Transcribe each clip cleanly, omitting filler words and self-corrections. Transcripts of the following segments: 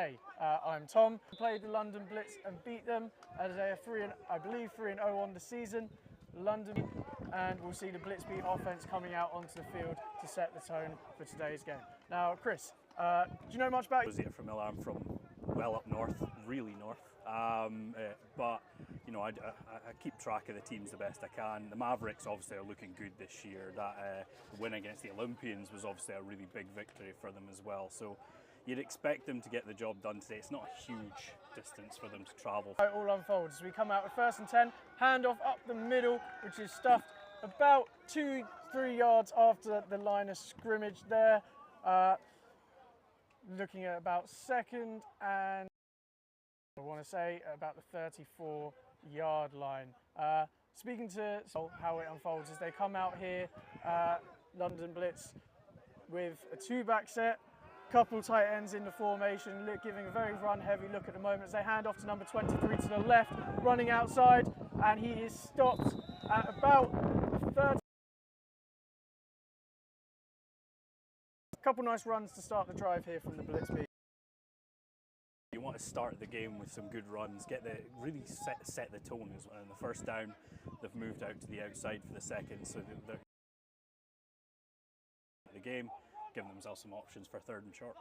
today. I'm Tom. Played the London Blitz and beat them as they are 3-0 on the season. London, and we'll see the Blitz B offense coming out onto the field to set the tone for today's game. Now, Chris, do you know much about? I'm familiar. I'm from well up north, really north. But you know, I keep track of the teams the best I can. The Mavericks obviously are looking good this year. That win against the Olympians was obviously a really big victory for them as well. So you'd expect them to get the job done today. It's not a huge distance for them to travel. It all unfolds as we come out with 1st and 10, handoff up the middle, which is stuffed about 2-3 yards after the line of scrimmage there. Looking at about 2nd and I want to say about the 34-yard line. Speaking to how it unfolds as they come out here, London Blitz with a 2-back set, couple tight ends in the formation, giving a very run-heavy look at the moment as they hand off to number 23 to the left, running outside, and he is stopped at about the 30. A couple nice runs to start the drive here from the Blitz B. You want to start the game with some good runs, really set the tone as well. And the first down, they've moved out to the outside for the second, so they're the game, giving themselves some options for 3rd and short.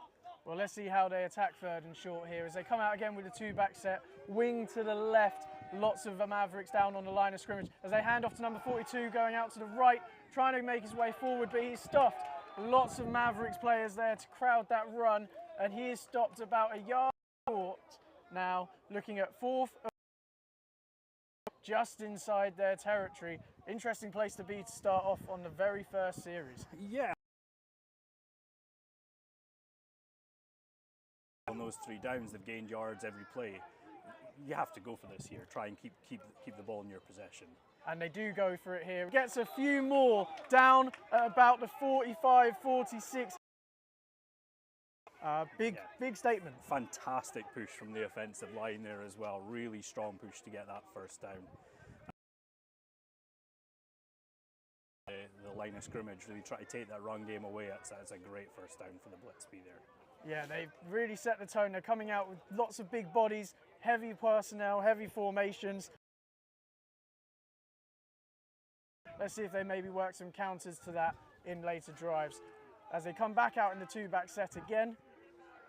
Well, let's see how they attack 3rd and short here as they come out again with a 2-back set, wing to the left, lots of Mavericks down on the line of scrimmage as they hand off to number 42 going out to the right, trying to make his way forward, but he's stopped. Lots of Mavericks players there to crowd that run, and he is stopped about a yard short. Now looking at 4th, just inside their territory. Interesting place to be to start off on the very first series. Yeah. On those 3 downs, they've gained yards every play. You have to go for this here. Try and keep the ball in your possession. And they do go for it here. Gets a few more down at about the 45, 46. Big statement. Fantastic push from the offensive line there as well. Really strong push to get that 1st down. The line of scrimmage, really try to take that run game away. That's a great 1st down for the Blitz B there. Yeah, they've really set the tone. They're coming out with lots of big bodies, heavy personnel, heavy formations. Let's see if they maybe work some counters to that in later drives. As they come back out in the 2-back set again,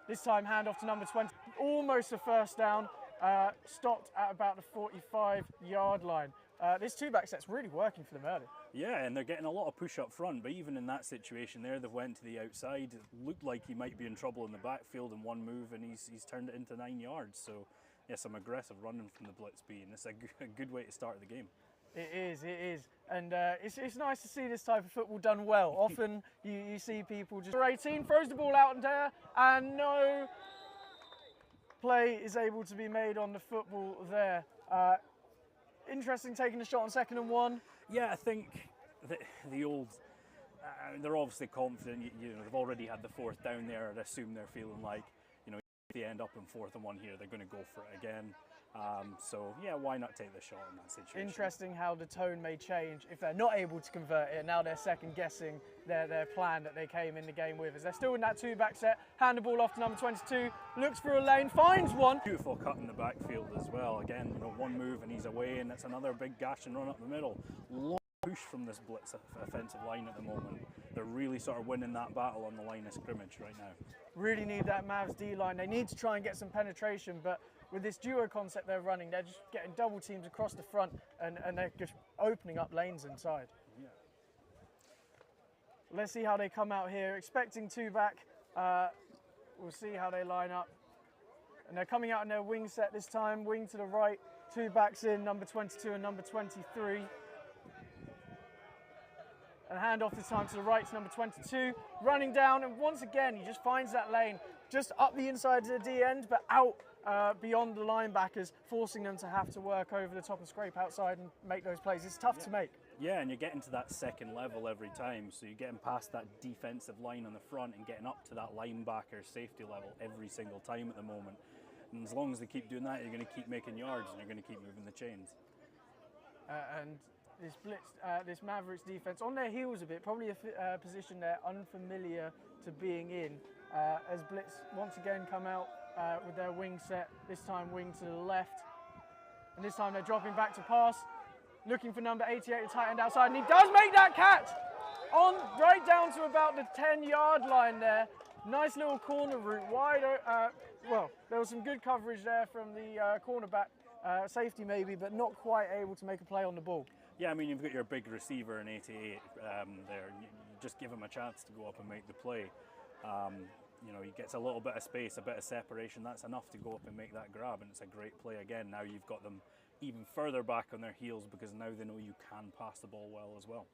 this time handoff to number 20, almost a 1st down, stopped at about the 45-yard line. This 2-back set's really working for them early. Yeah, and they're getting a lot of push up front, but even in that situation there, they've went to the outside. It looked like he might be in trouble in the backfield in one move, and he's turned it into 9 yards. So, yeah, some aggressive running from the Blitz B, and it's a good way to start the game. It is. And it's nice to see this type of football done well. Often you see people just... 18 throws the ball out in there, and no play is able to be made on the football there. Interesting taking the shot on 2nd and 1. Yeah, I think the old, they're obviously confident, you know, they've already had the 4th down there. I'd assume they're feeling like, you know, if they end up in 4th and 1 here, they're going to go for it again. So, yeah, why not take the shot in that situation? Interesting how the tone may change if they're not able to convert it. Now they're second-guessing their plan that they came in the game with. As they're still in that 2-back set, hand the ball off to number 22, looks for a lane, finds one. Beautiful cut in the backfield as well. Again, you know, one move and he's away, and that's another big gash and run up the middle. Long push from this Blitz offensive line at the moment. They're really sort of winning that battle on the line of scrimmage right now. Really need that Mavs D-line. They need to try and get some penetration, but with this duo concept they're running, they're just getting double teams across the front and they're just opening up lanes inside. Yeah. Let's see how they come out here. Expecting 2-back. We'll see how they line up. And they're coming out in their wing set this time. Wing to the right, 2-backs in, number 22 and number 23. And hand off this time to the right to number 22. Running down, and once again, he just finds that lane. Just up the inside of the D end, but out beyond the linebackers, forcing them to have to work over the top and scrape outside and make those plays. It's tough to make. Yeah, and you're getting to that 2nd level every time, so you're getting past that defensive line on the front and getting up to that linebacker safety level every single time at the moment. And as long as they keep doing that, you're going to keep making yards and you're going to keep moving the chains. And this Blitz, this Mavericks defense on their heels a bit, probably a position they're unfamiliar to being in. As Blitz once again come out with their wing set, this time wing to the left. And this time they're dropping back to pass, looking for number 88 to tight end outside, and he does make that catch! On right down to about the 10-yard line there. Nice little corner route, wide. Well, there was some good coverage there from the cornerback, safety maybe, but not quite able to make a play on the ball. Yeah, I mean, you've got your big receiver in 88 there. You just give him a chance to go up and make the play. You know, he gets a little bit of space, a bit of separation. That's enough to go up and make that grab, and it's a great play again. Now you've got them even further back on their heels because now they know you can pass the ball well as well.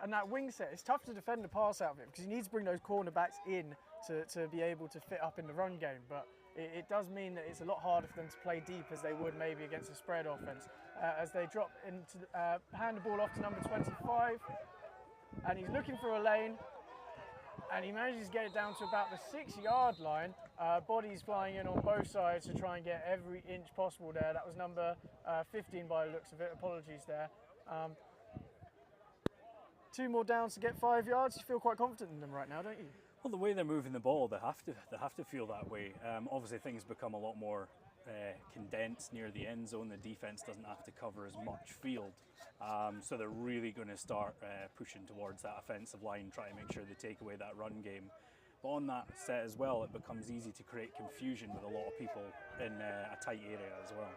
And that wing set, it's tough to defend the pass out of it because you need to bring those cornerbacks in to be able to fit up in the run game. But it does mean that it's a lot harder for them to play deep as they would maybe against a spread offense. As they drop into, hand the ball off to number 25, and he's looking for a lane, and he manages to get it down to about the 6-yard line. Bodies flying in on both sides to try and get every inch possible there. That was number 15 by the looks of it. Apologies there. 2 more downs to get 5 yards. You feel quite confident in them right now, don't you? Well, the way they're moving the ball, they have to feel that way. Obviously, things become a lot more condensed near the end zone. The defense doesn't have to cover as much field, so they're really going to start pushing towards that offensive line, try to make sure they take away that run game. But on that set as well, it becomes easy to create confusion with a lot of people in a tight area as well.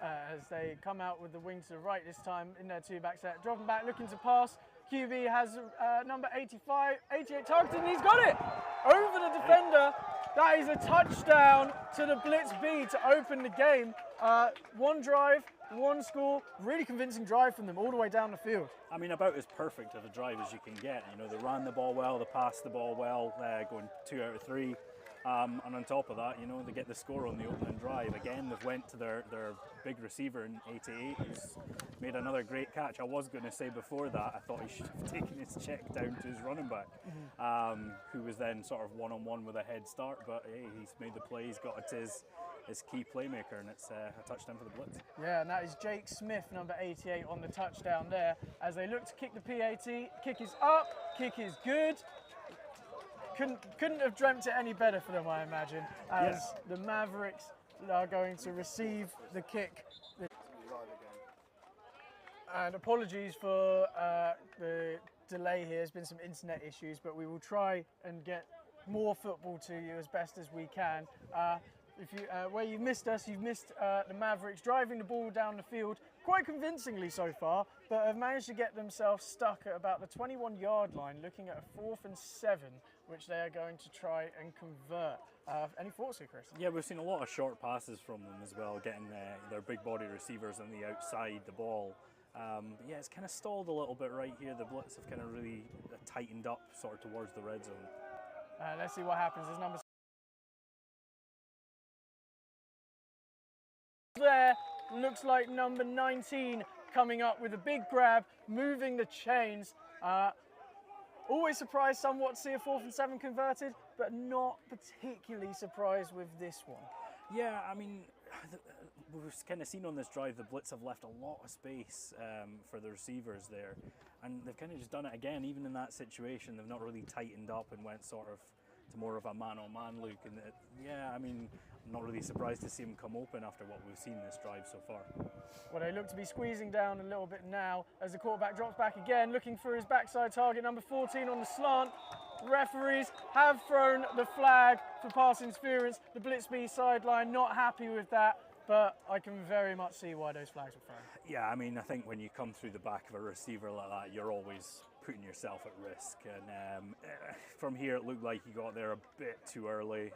As they come out with the wing to the right this time in their 2-back set, dropping back, looking to pass. QB has number 88 targeted, and he's got it over the defender. That is a touchdown to the Blitz B to open the game. 1 drive, 1 score, really convincing drive from them all the way down the field. I mean, about as perfect of a drive as you can get. You know, they ran the ball well, they passed the ball well, going 2 out of 3. And on top of that, you know, they get the score on the opening drive. Again, they've went to their big receiver in 88, who's made another great catch. I was going to say before that, I thought he should have taken his check down to his running back, who was then sort of one-on-one with a head start. But hey, he's made the play, he's got it to his key playmaker, and it's a touchdown for the Blitz. Yeah, and that is Jake Smith, number 88, on the touchdown there. As they look to kick the PAT, kick is up, kick is good. Couldn't have dreamt it any better for them, I imagine, as the Mavericks are going to receive the kick. And apologies for the delay here. There's been some internet issues, but we will try and get more football to you as best as we can. Where you missed us, you've missed the Mavericks driving the ball down the field quite convincingly so far, but have managed to get themselves stuck at about the 21-yard line, looking at a 4th and 7, which they are going to try and convert. Any thoughts here, Chris? Yeah, we've seen a lot of short passes from them as well, getting their big body receivers on the outside the ball. Yeah, it's kind of stalled a little bit right here. The Blitz have kind of really tightened up sort of towards the red zone. Let's see what happens. There's number there. Looks like number 19 coming up with a big grab, moving the chains. Always surprised somewhat to see a 4th and 7 converted, but not particularly surprised with this one. Yeah, I mean, we've kind of seen on this drive the Blitz have left a lot of space for the receivers there, and they've kind of just done it again. Even in that situation, they've not really tightened up and went sort of to more of a man-on-man look. And yeah, I mean, I'm not really surprised to see him come open after what we've seen this drive so far. Well, they look to be squeezing down a little bit now as the quarterback drops back again, looking for his backside target, number 14 on the slant. Referees have thrown the flag for pass interference. The Blitz B sideline not happy with that, but I can very much see why those flags were thrown. Yeah, I mean, I think when you come through the back of a receiver like that, you're always putting yourself at risk. And from here, it looked like he got there a bit too early.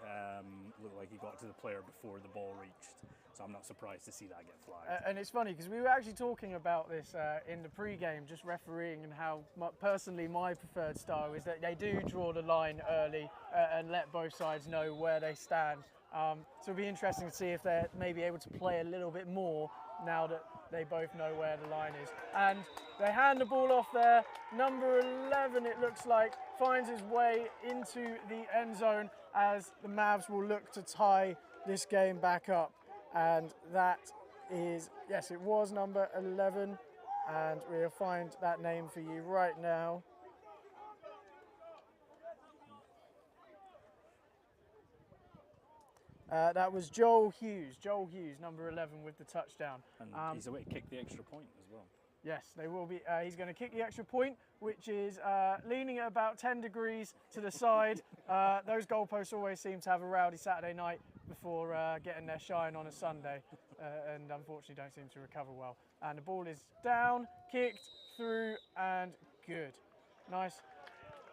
Looked like he got to the player before the ball reached. So I'm not surprised to see that get flagged. And it's funny because we were actually talking about this in the pre-game, just refereeing, and how personally my preferred style is that they do draw the line early and let both sides know where they stand. So it'll be interesting to see if they're maybe able to play a little bit more now that they both know where the line is. And they hand the ball off there. Number 11, it looks like, finds his way into the end zone as the Mavs will look to tie this game back up. And that is, yes, it was number 11. And we'll find that name for you right now. That was Joel Hughes, number 11 with the touchdown. And he's away to kick the extra point as well. Yes, they will be. He's going to kick the extra point, which is leaning at about 10 degrees to the side. Those goalposts always seem to have a rowdy Saturday night before getting their shine on a Sunday, and unfortunately don't seem to recover well. And the ball is down, kicked, through, and good. Nice.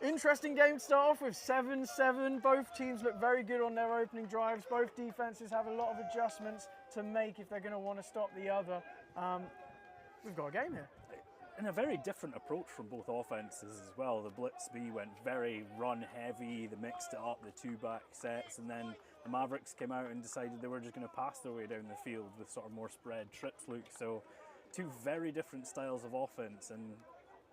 Interesting game to start off with, 7-7. Both teams look very good on their opening drives. Both defenses have a lot of adjustments to make if they're going to want to stop the other. We've got a game here. And a very different approach from both offenses as well. The Blitz B went very run heavy, they mixed it up, the two back sets, and then the Mavericks came out and decided they were just going to pass their way down the field with sort of more spread trips look. So two very different styles of offense and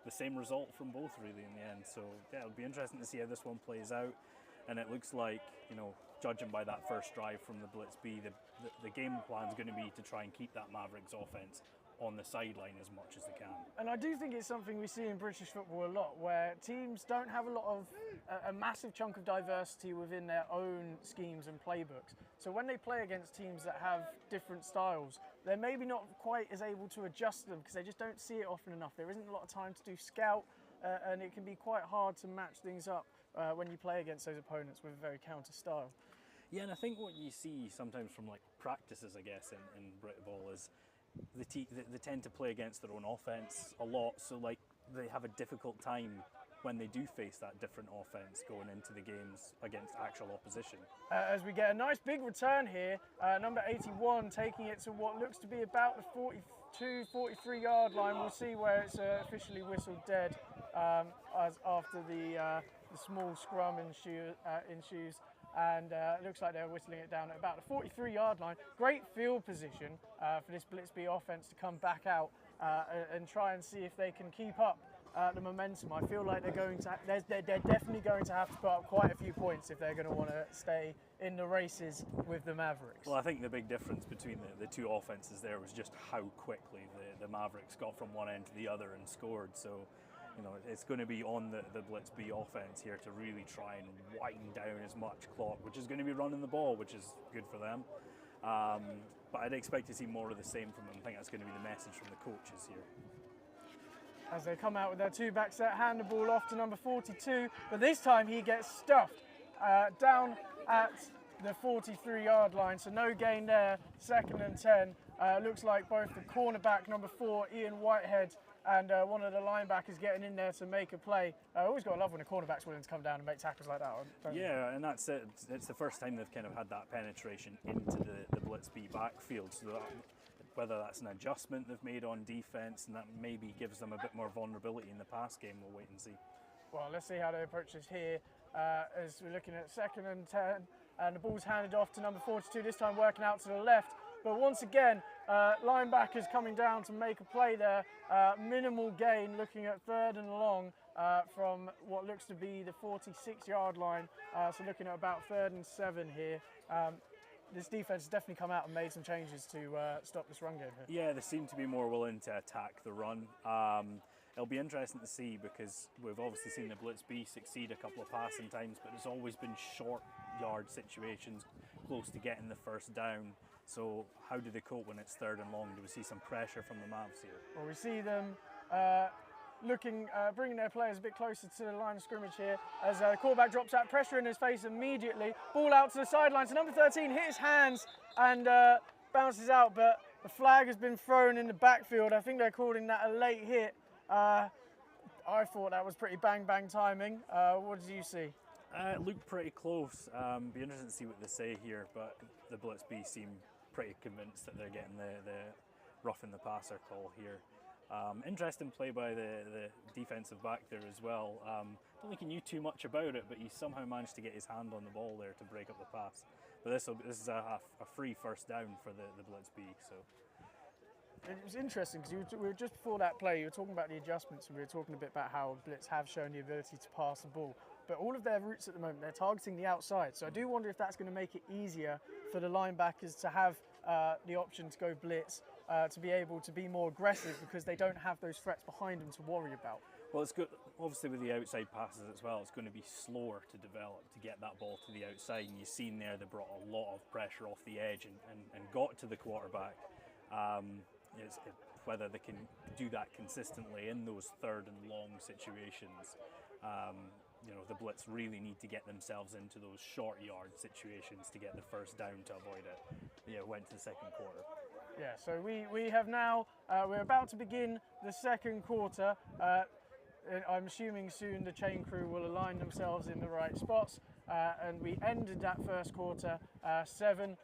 the same result from both really in the end. So yeah, it'll be interesting to see how this one plays out. And it looks like, you know, judging by that first drive from the Blitz B, the game plan is going to be to try and keep that Mavericks offense on the sideline as much as they can. And I do think it's something we see in British football a lot, where teams don't have a lot of a massive chunk of diversity within their own schemes and playbooks. So when they play against teams that have different styles, they're maybe not quite as able to adjust them because they just don't see it often enough. There isn't a lot of time to do scout, and it can be quite hard to match things up when you play against those opponents with a very counter style. Yeah, and I think what you see sometimes from like practices, I guess, in Brit Ball is they tend to play against their own offense a lot, so like they have a difficult time when they do face that different offense going into the games against actual opposition. As we get a nice big return here, number 81 taking it to what looks to be about the 42, 43 yard line. We'll see where it's officially whistled dead as after the small scrum ensues. And it looks like they're whistling it down at about the 43 yard line. Great field position for this Blitz B offense to come back out and try and see if they can keep up the momentum. I feel like they're definitely going to have to put up quite a few points if they're going to want to stay in the races with the Mavericks. Well, I think the big difference between the two offenses there was just how quickly the Mavericks got from one end to the other and scored. So, you know, it's going to be on the Blitz B offense here to really try and wind down as much clock, which is going to be running the ball, which is good for them. But I'd expect to see more of the same from them. I think that's going to be the message from the coaches here. As they come out with their two back set, hand the ball off to number 42, but this time he gets stuffed down at the 43 yard line, so no gain there, 2nd and 10. Looks like both the cornerback, number 4, Ian Whitehead, and one of the linebackers getting in there to make a play. Always got to love when a cornerback's willing to come down and make tackles like that. Yeah, and that's it. It's the first time they've kind of had that penetration into the Blitz B backfield. So whether that's an adjustment they've made on defense and that maybe gives them a bit more vulnerability in the pass game, we'll wait and see. Well, let's see how they approach this here as we're looking at 2nd and 10, and the ball's handed off to number 42, this time working out to the left. But once again, linebackers coming down to make a play there. Minimal gain, looking at 3rd and long from what looks to be the 46 yard line. So looking at about 3rd and 7 here. This defense has definitely come out and made some changes to stop this run game here. Yeah, they seem to be more willing to attack the run. It'll be interesting to see because we've obviously seen the Blitz B succeed a couple of passing times, but it's always been short yard situations close to getting the first down. So how do they cope when it's 3rd and long? Do we see some pressure from the Mavs here? Well, we see them bringing their players a bit closer to the line of scrimmage here as the quarterback drops out, pressure in his face immediately. Ball out to the sideline. So number 13 hit his hands and bounces out, but the flag has been thrown in the backfield. I think they're calling that a late hit. I thought that was pretty bang timing. What did you see? It looked pretty close. Be interesting to see what they say here, but the Blitz B seem pretty convinced that they're getting the roughing the passer call here. Interesting play by the defensive back there as well. Don't think he knew too much about it, but he somehow managed to get his hand on the ball there to break up the pass. But this is a free first down for the Blitz B. So. It was interesting because we were just before that play, you were talking about the adjustments and we were talking a bit about how Blitz have shown the ability to pass the ball. But all of their routes at the moment, they're targeting the outside. So I do wonder if that's going to make it easier for the linebackers to have the option to go blitz, to be able to be more aggressive because they don't have those threats behind them to worry about. Well, it's good. Obviously, with the outside passes as well, it's going to be slower to develop to get that ball to the outside. And you've seen there they brought a lot of pressure off the edge and got to the quarterback. Whether they can do that consistently in those third and long situations. The Blitz really need to get themselves into those short yard situations to get the first down to avoid it. Yeah, went to the second quarter. Yeah, so we have now, we're about to begin the second quarter. I'm assuming soon the chain crew will align themselves in the right spots. And we ended that first quarter 7-7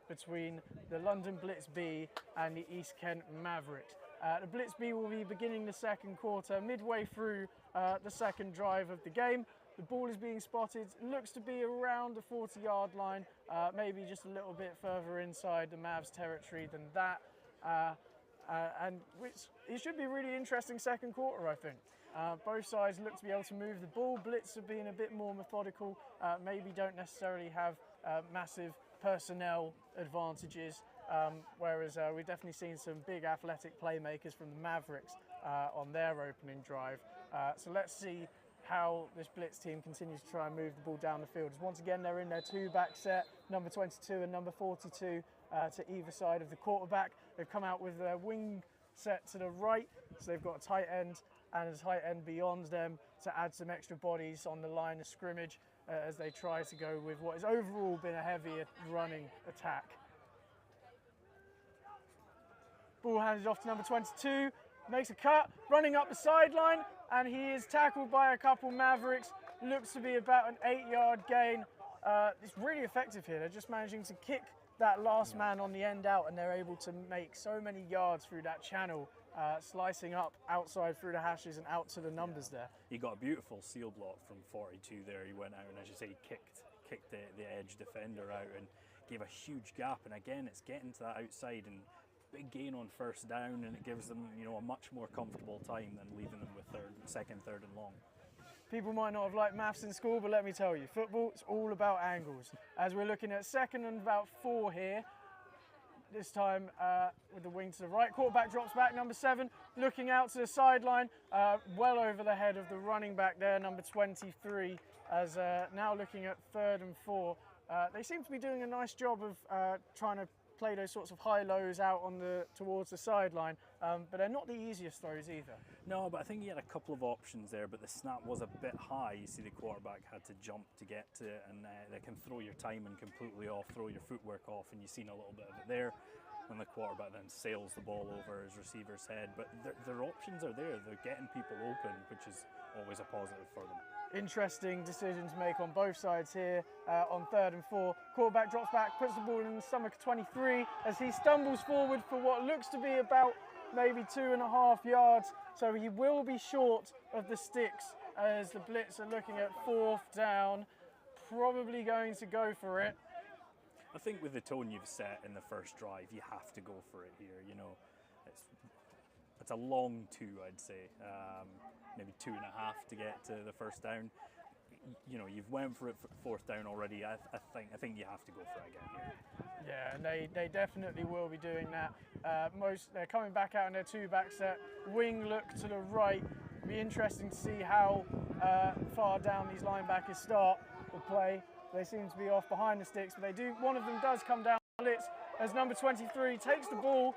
between the London Blitz B and the East Kent Mavericks. The Blitz B will be beginning the second quarter midway through the second drive of the game. The ball is being spotted, looks to be around the 40-yard line, maybe just a little bit further inside the Mavs territory than that. And it should be a really interesting second quarter, I think. Both sides look to be able to move the ball. Blitz have been a bit more methodical, maybe don't necessarily have massive personnel advantages, whereas we've definitely seen some big athletic playmakers from the Mavericks on their opening drive. So let's see how this Blitz team continues to try and move the ball down the field. Once again, they're in their two-back set, number 22 and number 42 to either side of the quarterback. They've come out with their wing set to the right, so they've got a tight end and a tight end beyond them to add some extra bodies on the line of scrimmage as they try to go with what has overall been a heavier running attack. Ball handed off to number 22, makes a cut, running up the sideline, and he is tackled by a couple Mavericks. Looks to be about an 8-yard gain. It's really effective here. They're just managing to kick that last man on the end out, and they're able to make so many yards through that channel, slicing up outside through the hashes and out to the numbers there. He got a beautiful seal block from 42 there. He went out and, as you say, kicked the edge defender out and gave a huge gap. And again, it's getting to that outside and big gain on first down, and it gives them, a much more comfortable time than leaving them with second, third and long. People might not have liked maths in school, but let me tell you, football, it's all about angles. As we're looking at second and about 4 here, this time with the wing to the right. Quarterback drops back, number 7, looking out to the sideline, well over the head of the running back there, number 23, as now looking at 3rd and 4. They seem to be doing a nice job of trying to play those sorts of high-lows out towards the sideline, but they're not the easiest throws either. No, but I think he had a couple of options there, but the snap was a bit high. You see the quarterback had to jump to get to it, and they can throw your timing completely off, throw your footwork off, and you've seen a little bit of it there when the quarterback then sails the ball over his receiver's head. But their options are there. They're getting people open, which is always a positive for them. Interesting decision to make on both sides here on 3rd and 4. Quarterback drops back, puts the ball in the stomach of 23 as he stumbles forward for what looks to be about maybe 2.5 yards. So he will be short of the sticks as the Blitz are looking at 4th down, probably going to go for it. I think with the tone you've set in the first drive, you have to go for it here. It's a long 2, I'd say. Maybe 2.5 to get to the first down. You've went for it for 4th down already. I think you have to go for it again here. Yeah, and they definitely will be doing that. They're coming back out in their 2-back set. Wing look to the right. It'll be interesting to see how far down these linebackers start the play. They seem to be off behind the sticks, but one of them does come down blitz as number 23 takes the ball,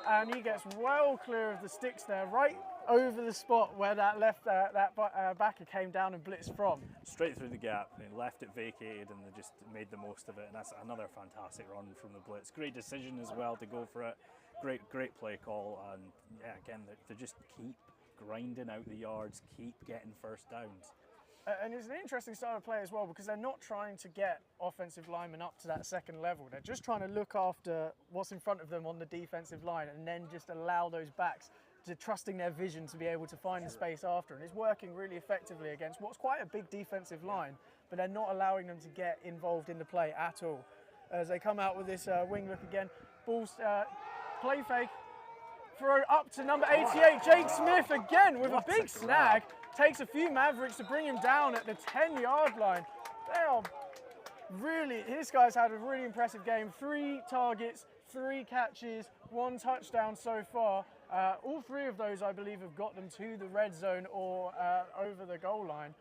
and he gets well clear of the sticks there, right over the spot where that backer came down and blitzed from. Straight through the gap, and left it vacated, and they just made the most of it. And that's another fantastic run from the Blitz. Great decision as well to go for it. Great play call, and yeah, again, they just keep grinding out the yards, keep getting first downs. And it's an interesting style of play as well, because they're not trying to get offensive linemen up to that second level. They're just trying to look after what's in front of them on the defensive line, and then just allow those backs to trusting their vision to be able to find the space after. And it's working really effectively against what's quite a big defensive line, but they're not allowing them to get involved in the play at all. As they come out with this wing look again, ball play fake, throw up to number 88, Jake Smith again with a big snag. Takes a few Mavericks to bring him down at the 10-yard line. They are Really, this guy's had a really impressive game. 3 targets, 3 catches, 1 touchdown so far. All 3 of those, I believe, have got them to the red zone or over the goal line.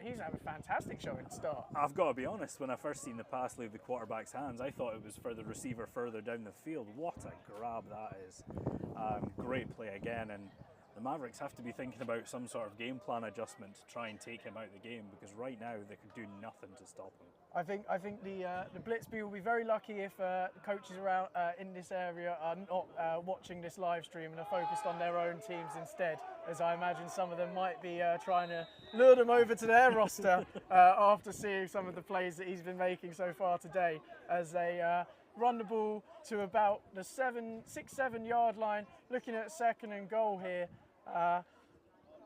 He's had a fantastic showing to start. I've got to be honest, when I first seen the pass leave the quarterback's hands, I thought it was for the receiver further down the field. What a grab that is. Great play again, and the Mavericks have to be thinking about some sort of game plan adjustment to try and take him out of the game, because right now they could do nothing to stop him. I think the Blitz B will be very lucky if coaches around in this area are not watching this live stream and are focused on their own teams instead, as I imagine some of them might be trying to lure them over to their roster after seeing some of the plays that he's been making so far today, as they run the ball to about the 6-7 yard line, looking at 2nd and goal here.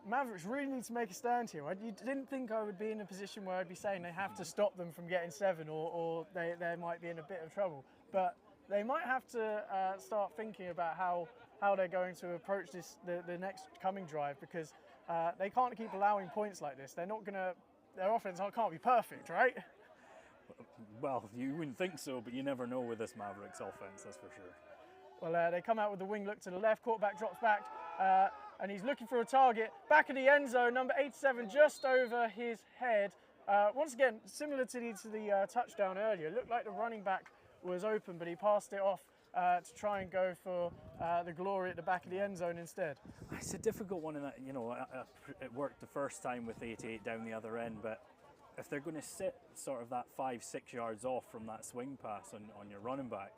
Mavericks really need to make a stand here. You didn't think I would be in a position where I'd be saying they have to stop them from getting 7 or they might be in a bit of trouble. But they might have to start thinking about how they're going to approach the next coming drive, because they can't keep allowing points like this. They're not going to, their offense can't be perfect, right? Well, you wouldn't think so, but you never know with this Mavericks offense, that's for sure. Well, they come out with the wing look to the left, quarterback drops back, and he's looking for a target. Back of the end zone, number 87 just over his head. Once again, similar to the touchdown earlier, it looked like the running back was open, but he passed it off to try and go for the glory at the back of the end zone instead. It's a difficult one in that, you know, it worked the first time with 88 down the other end, but if they're going to sit sort of that 5-6 yards off from that swing pass on your running back,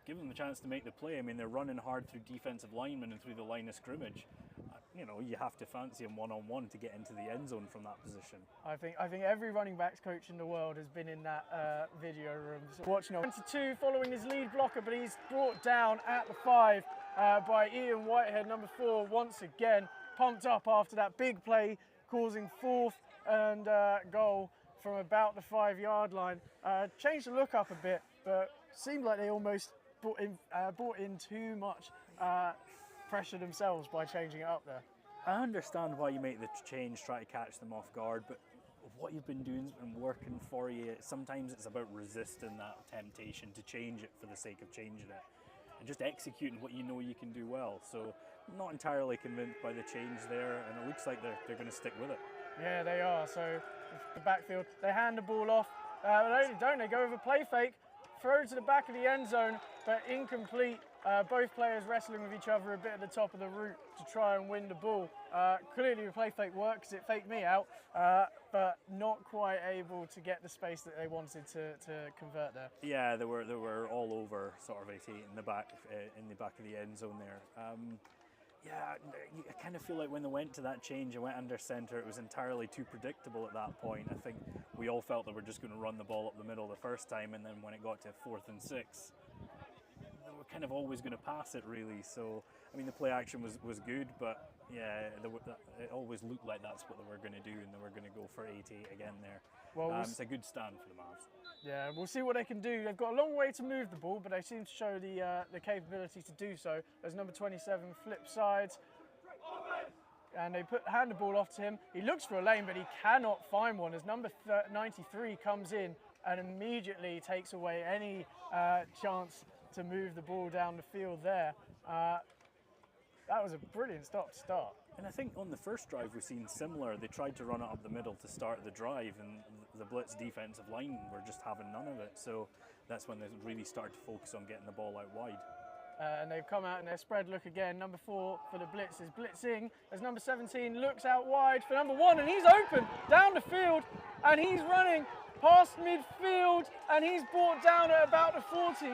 give them the chance to make the play. I mean, they're running hard through defensive linemen and through the line of scrimmage. You know, you have to fancy him one-on-one to get into the end zone from that position. I think every running backs coach in the world has been in that video room. So watching 22 following his lead blocker, but he's brought down at the 5 by Ian Whitehead, number 4, once again. Pumped up after that big play, causing 4th and goal from about the 5 yard line. Changed the look up a bit, but seemed like they almost brought in too much pressure themselves by changing it up there. I understand why you make the change, try to catch them off guard, but what you've been doing has been working for you. Sometimes it's about resisting that temptation to change it for the sake of changing it and just executing what you know you can do well. So I'm not entirely convinced by the change there, and it looks like they're going to stick with it. Yeah, they are. So the backfield, they hand the ball off. They go over play fake, throw to the back of the end zone, but incomplete. Both players wrestling with each other a bit at the top of the route to try and win the ball. Clearly the play fake worked because it faked me out, but not quite able to get the space that they wanted to convert there. Yeah, they were all over sort of 88 in the back of the end zone there. Yeah, I kind of feel like when they went to that change and went under centre, it was entirely too predictable at that point. I think we all felt that we're just going to run the ball up the middle the first time, and then when it got to 4th and 6, they were kind of always going to pass it, really. So, I mean, the play action was good, but yeah, it always looked like that's what they were going to do, and they were going to go for 88 again there. Well, it's a good stand for the Mavs. Yeah, we'll see what they can do. They've got a long way to move the ball, but they seem to show the capability to do so. As number 27 flip sides, and they hand the ball off to him. He looks for a lane, but he cannot find one, as number 93 comes in and immediately takes away any chance to move the ball down the field there. That was a brilliant stop to start. And I think on the first drive we've seen similar. They tried to run it up the middle to start the drive, and the Blitz defensive line were just having none of it. So that's when they really started to focus on getting the ball out wide. And they've come out in their spread look again. Number 4 for the Blitz is blitzing as number 17 looks out wide for number 1, and he's open down the field, and he's running past midfield, and he's brought down at about the 40.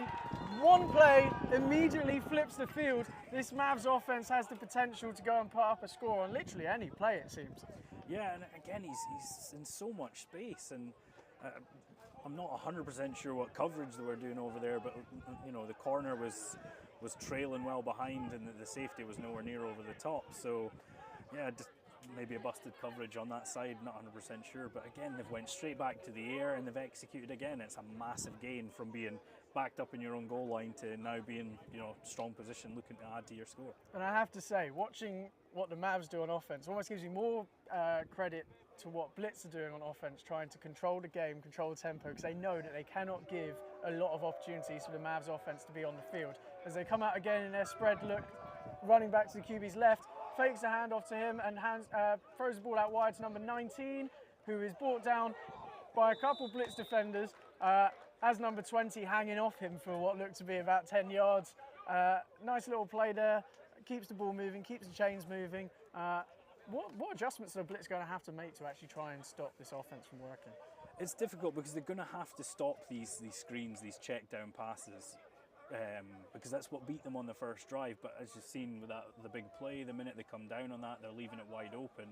One play immediately flips the field. This Mavs offense has the potential to go and put up a score on literally any play, it seems. Yeah, and again, he's in so much space, and I'm not 100% sure what coverage they were doing over there, but you know, the corner was trailing well behind, and the safety was nowhere near over the top. So yeah, just maybe a busted coverage on that side, not 100% sure. But again, they've went straight back to the air and they've executed again. It's a massive gain from being backed up in your own goal line to now be in strong position, looking to add to your score. And I have to say, watching what the Mavs do on offense almost gives you more credit to what Blitz are doing on offense, trying to control the game, control the tempo, because they know that they cannot give a lot of opportunities for the Mavs offense to be on the field. As they come out again in their spread look, running back to the QB's left, fakes a handoff to him and throws the ball out wide to number 19, who is brought down by a couple Blitz defenders, as number 20 hanging off him for what looked to be about 10 yards. Nice little play there, keeps the ball moving, keeps the chains moving. What adjustments are the Blitz going to have to make to actually try and stop this offense from working? It's difficult because they're going to have to stop these screens, these check down passes, because that's what beat them on the first drive. But as you've seen with the big play, the minute they come down on that, they're leaving it wide open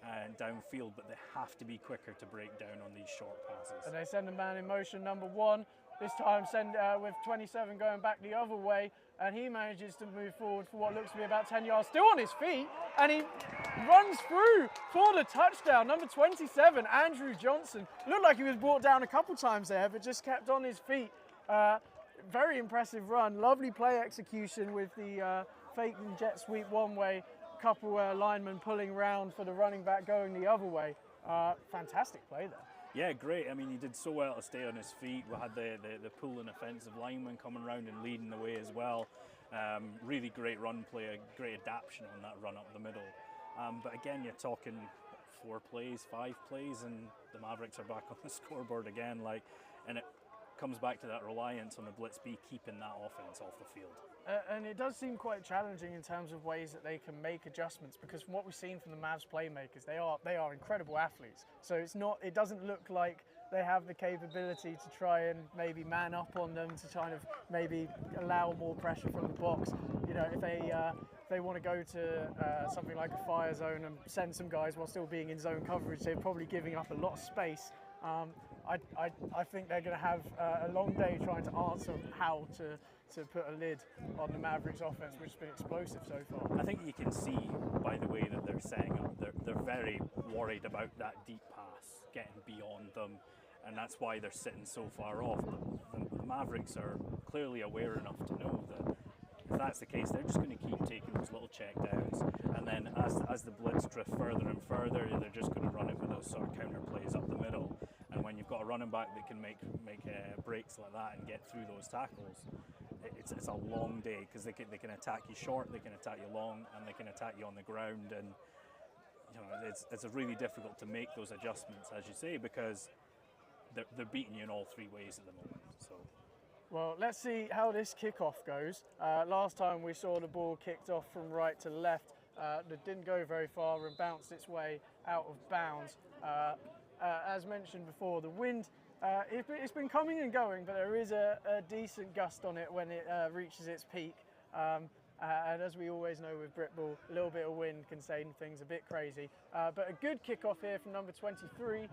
and downfield, but they have to be quicker to break down on these short passes. And they send a man in motion, number 1. This time with 27 going back the other way, and he manages to move forward for what looks to be about 10 yards, still on his feet, and he runs through for the touchdown. Number 27, Andrew Johnson. Looked like he was brought down a couple times there, but just kept on his feet. Very impressive run, lovely play execution with the fake and jet sweep one way, couple linemen pulling round for the running back going the other way. Fantastic play there. Yeah, great. I mean, he did so well to stay on his feet. We had the pulling offensive lineman coming around and leading the way as well. Really great run play, a great adaptation on that run up the middle. But again, you're talking 4 plays, 5 plays, and the Mavericks are back on the scoreboard again. And it comes back to that reliance on the Blitz B keeping that offense off the field. And it does seem quite challenging in terms of ways that they can make adjustments, because from what we've seen from the Mavs playmakers, they are incredible athletes. So it doesn't look like they have the capability to try and maybe man up on them to kind of maybe allow more pressure from the box. If they want to go to something like a fire zone and send some guys while still being in zone coverage, they're probably giving up a lot of space. I think they're going to have a long day trying to answer how to put a lid on the Mavericks offense, which has been explosive so far. I think you can see by the way that they're setting up, they're very worried about that deep pass getting beyond them, and that's why they're sitting so far off. But the Mavericks are clearly aware enough to know that if that's the case, they're just going to keep taking those little check downs, and then as the Blitz drift further and further, they're just going to run it with those sort of counter plays up the middle. And when you've got a running back that can make breaks like that and get through those tackles, it's a long day, because they can attack you short, they can attack you long, and they can attack you on the ground. And it's really difficult to make those adjustments, as you say, because they're beating you in all 3 ways at the moment. So. Well, let's see how this kickoff goes. Last time we saw the ball kicked off from right to left. That didn't go very far and bounced its way out of bounds. As mentioned before, the wind, it's been coming and going, but there is a decent gust on it when it reaches its peak. And as we always know with Britball, a little bit of wind can send things a bit crazy. But a good kickoff here from number 23,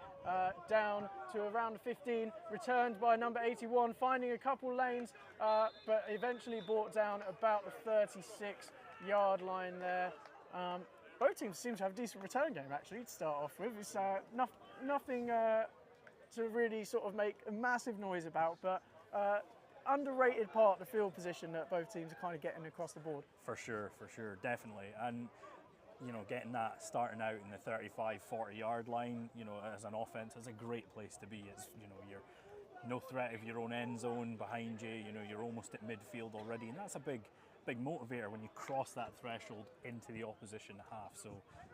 down to around 15, returned by number 81, finding a couple lanes, but eventually brought down about the 36-yard line there. Both teams seem to have a decent return game, actually, to start off with. It's nothing to really sort of make a massive noise about, but underrated part of the field position that both teams are kind of getting across the board. For sure, Definitely. And getting that starting out in the 35-40 yard line, as an offense, is a great place to be. It's you're no threat of your own end zone behind you. You're almost at midfield already, and that's a big motivator when you cross that threshold into the opposition half. So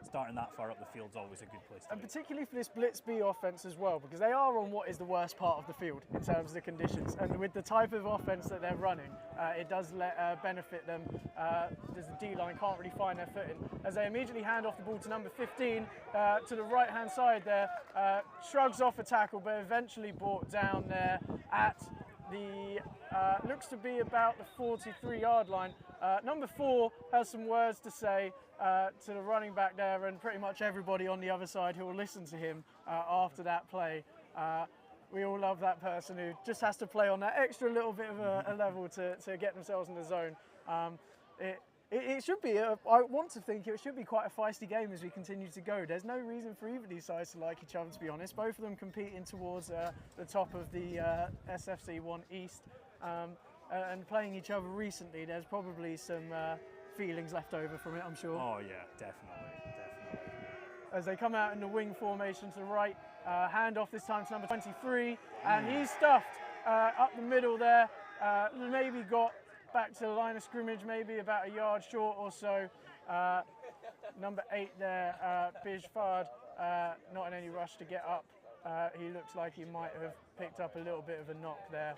starting that far up the field is always a good place to be. And particularly for this Blitz B offense as well, because they are on what is the worst part of the field in terms of the conditions. And with the type of offense that they're running, it does benefit them, as the D-line can't really find their footing. As they immediately hand off the ball to number 15, to the right-hand side there, shrugs off a tackle, but eventually brought down there at the looks to be about the 43-yard line. Number 4 has some words to say to the running back there, and pretty much everybody on the other side who will listen to him after that play. We all love that person who just has to play on that extra little bit of a level to get themselves in the zone. It should be, I want to think it should be quite a feisty game as we continue to go. There's no reason for either of these sides to like each other, to be honest. Both of them competing towards the top of the SFC 1 East. and playing each other recently, there's probably some feelings left over from it, I'm sure. Oh yeah, definitely. As they come out in the wing formation to the right, handoff this time to number 23, and he's stuffed up the middle there. Maybe got back to the line of scrimmage, maybe about a yard short or so. Number 8 there, Bijfard, not in any rush to get up. He looks like he might have picked up a little bit of a knock there.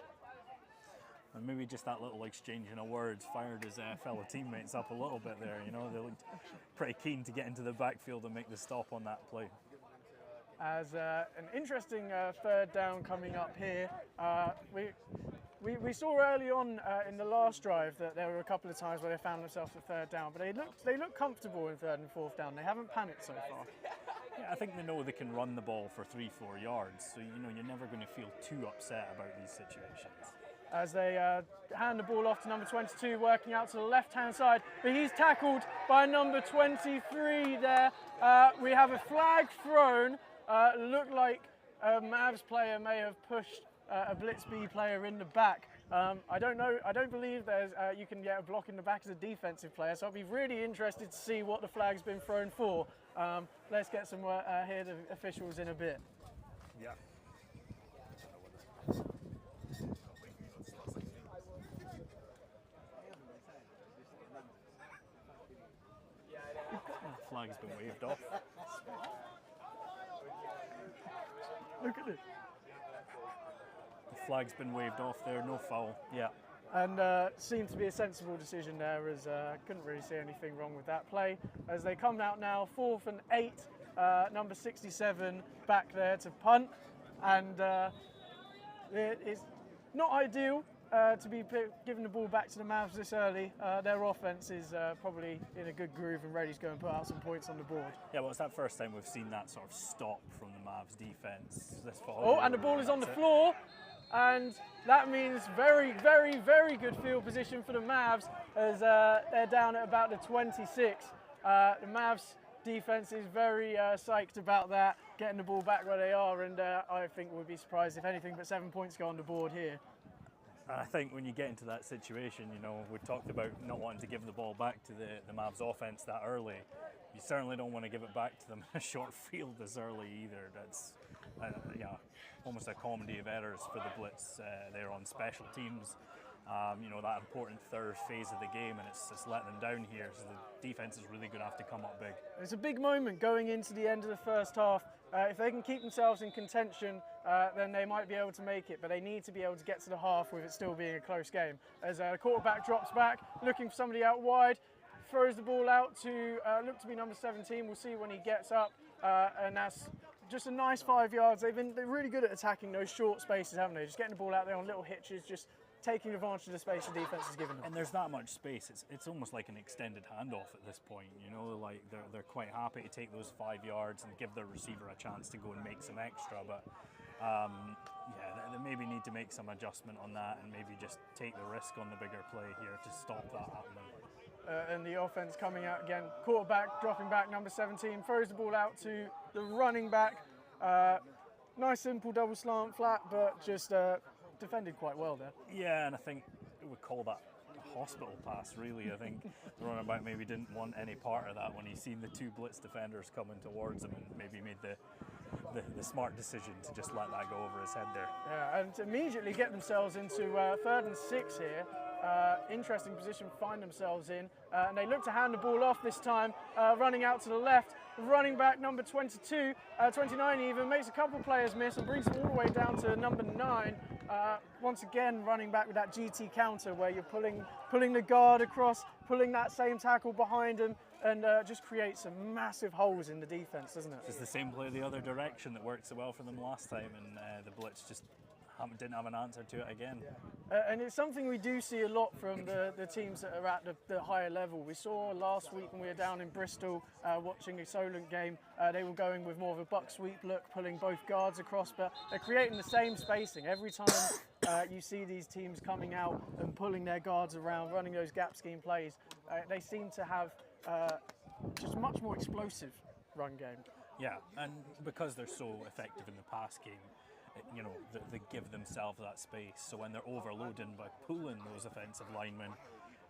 And maybe just that little exchanging of words fired his fellow teammates up a little bit there. You know, they looked pretty keen to get into the backfield and make the stop on that play. As an interesting third down coming up here. We saw early on in the last drive that there were a couple of times where they found themselves at third down, but they look comfortable in third and fourth down. They haven't panicked so far. Yeah, I think they know they can run the ball for 3-4 yards, so you know you're never going to feel too upset about these situations. As they hand the ball off to number 22, working out to the left-hand side, but he's tackled by number 23 there. We have a flag thrown. Looked like a Mavs player may have pushed a Blitz B player in the back. I don't know. I don't believe there's you can get a block in the back as a defensive player. So I'll be really interested to see what the flag's been thrown for. Let's get some hear the officials in a bit. Yeah. The flag's been waved off. Look at it. The flag's been waved off there, no foul. Yeah. And seemed to be a sensible decision there, as couldn't really see anything wrong with that play. As they come out now, 4th and 8, number 67 back there to punt. And it's not ideal to be giving the ball back to the Mavs this early. Their offense is probably in a good groove and ready to go and put out some points on the board. Yeah, well, it's that first time we've seen that sort of stop from the Mavs defense this fall. Oh, and the ball is on the floor. And that means very, very, very good field position for the Mavs, as they're down at about the 26. The Mavs defense is very psyched about that, getting the ball back where they are, and I think we'll be surprised if anything but 7 points go on the board here. I think when you get into that situation, you know, we talked about not wanting to give the ball back to the Mavs offense that early. You certainly don't want to give it back to them in a short field this early either. That's almost a comedy of errors for the Blitz there on special teams. You know, that important third phase of the game, and it's just letting them down here. So the defense is really going to have to come up big. It's a big moment going into the end of the first half. If they can keep themselves in contention, then they might be able to make it, but they need to be able to get to the half with it still being a close game. As the quarterback drops back, looking for somebody out wide, throws the ball out to look to be number 17. We'll see when he gets up, and that's just a nice 5 yards. They're really good at attacking those short spaces, haven't they? Just getting the ball out there on little hitches, just taking advantage of the space the defense has given them. And there's that much space. It's almost like an extended handoff at this point. You know, like they're quite happy to take those 5 yards and give their receiver a chance to go and make some extra. But they maybe need to make some adjustment on that and maybe just take the risk on the bigger play here to stop that happening. And the offense coming out again. Quarterback dropping back, number 17, throws the ball out to the running back. Nice simple double slant flat, but just defended quite well there. Yeah, and I think we call that a hospital pass, really. I think the running back maybe didn't want any part of that when he seen the two Blitz defenders coming towards him, and maybe made the smart decision to just let that go over his head there. Yeah, and to immediately get themselves into 3rd and 6 here. Interesting position to find themselves in, and they look to hand the ball off this time, running out to the left. Running back number 22, 29 even, makes a couple players miss and brings them all the way down to number 9. Once again, running back with that GT counter where you're pulling the guard across, pulling that same tackle behind him, and just creates some massive holes in the defense, doesn't it? It's the same play the other direction that worked so well for them last time, and the Blitz just didn't have an answer to it again. And it's something we do see a lot from the teams that are at the higher level. We saw last week when we were down in Bristol watching a Solent game, they were going with more of a buck sweep look, pulling both guards across, but they're creating the same spacing. Every time you see these teams coming out and pulling their guards around, running those gap scheme plays, they seem to have just much more explosive run game. Yeah, and because they're so effective in the pass game, they give themselves that space. So when they're overloading by pulling those offensive linemen,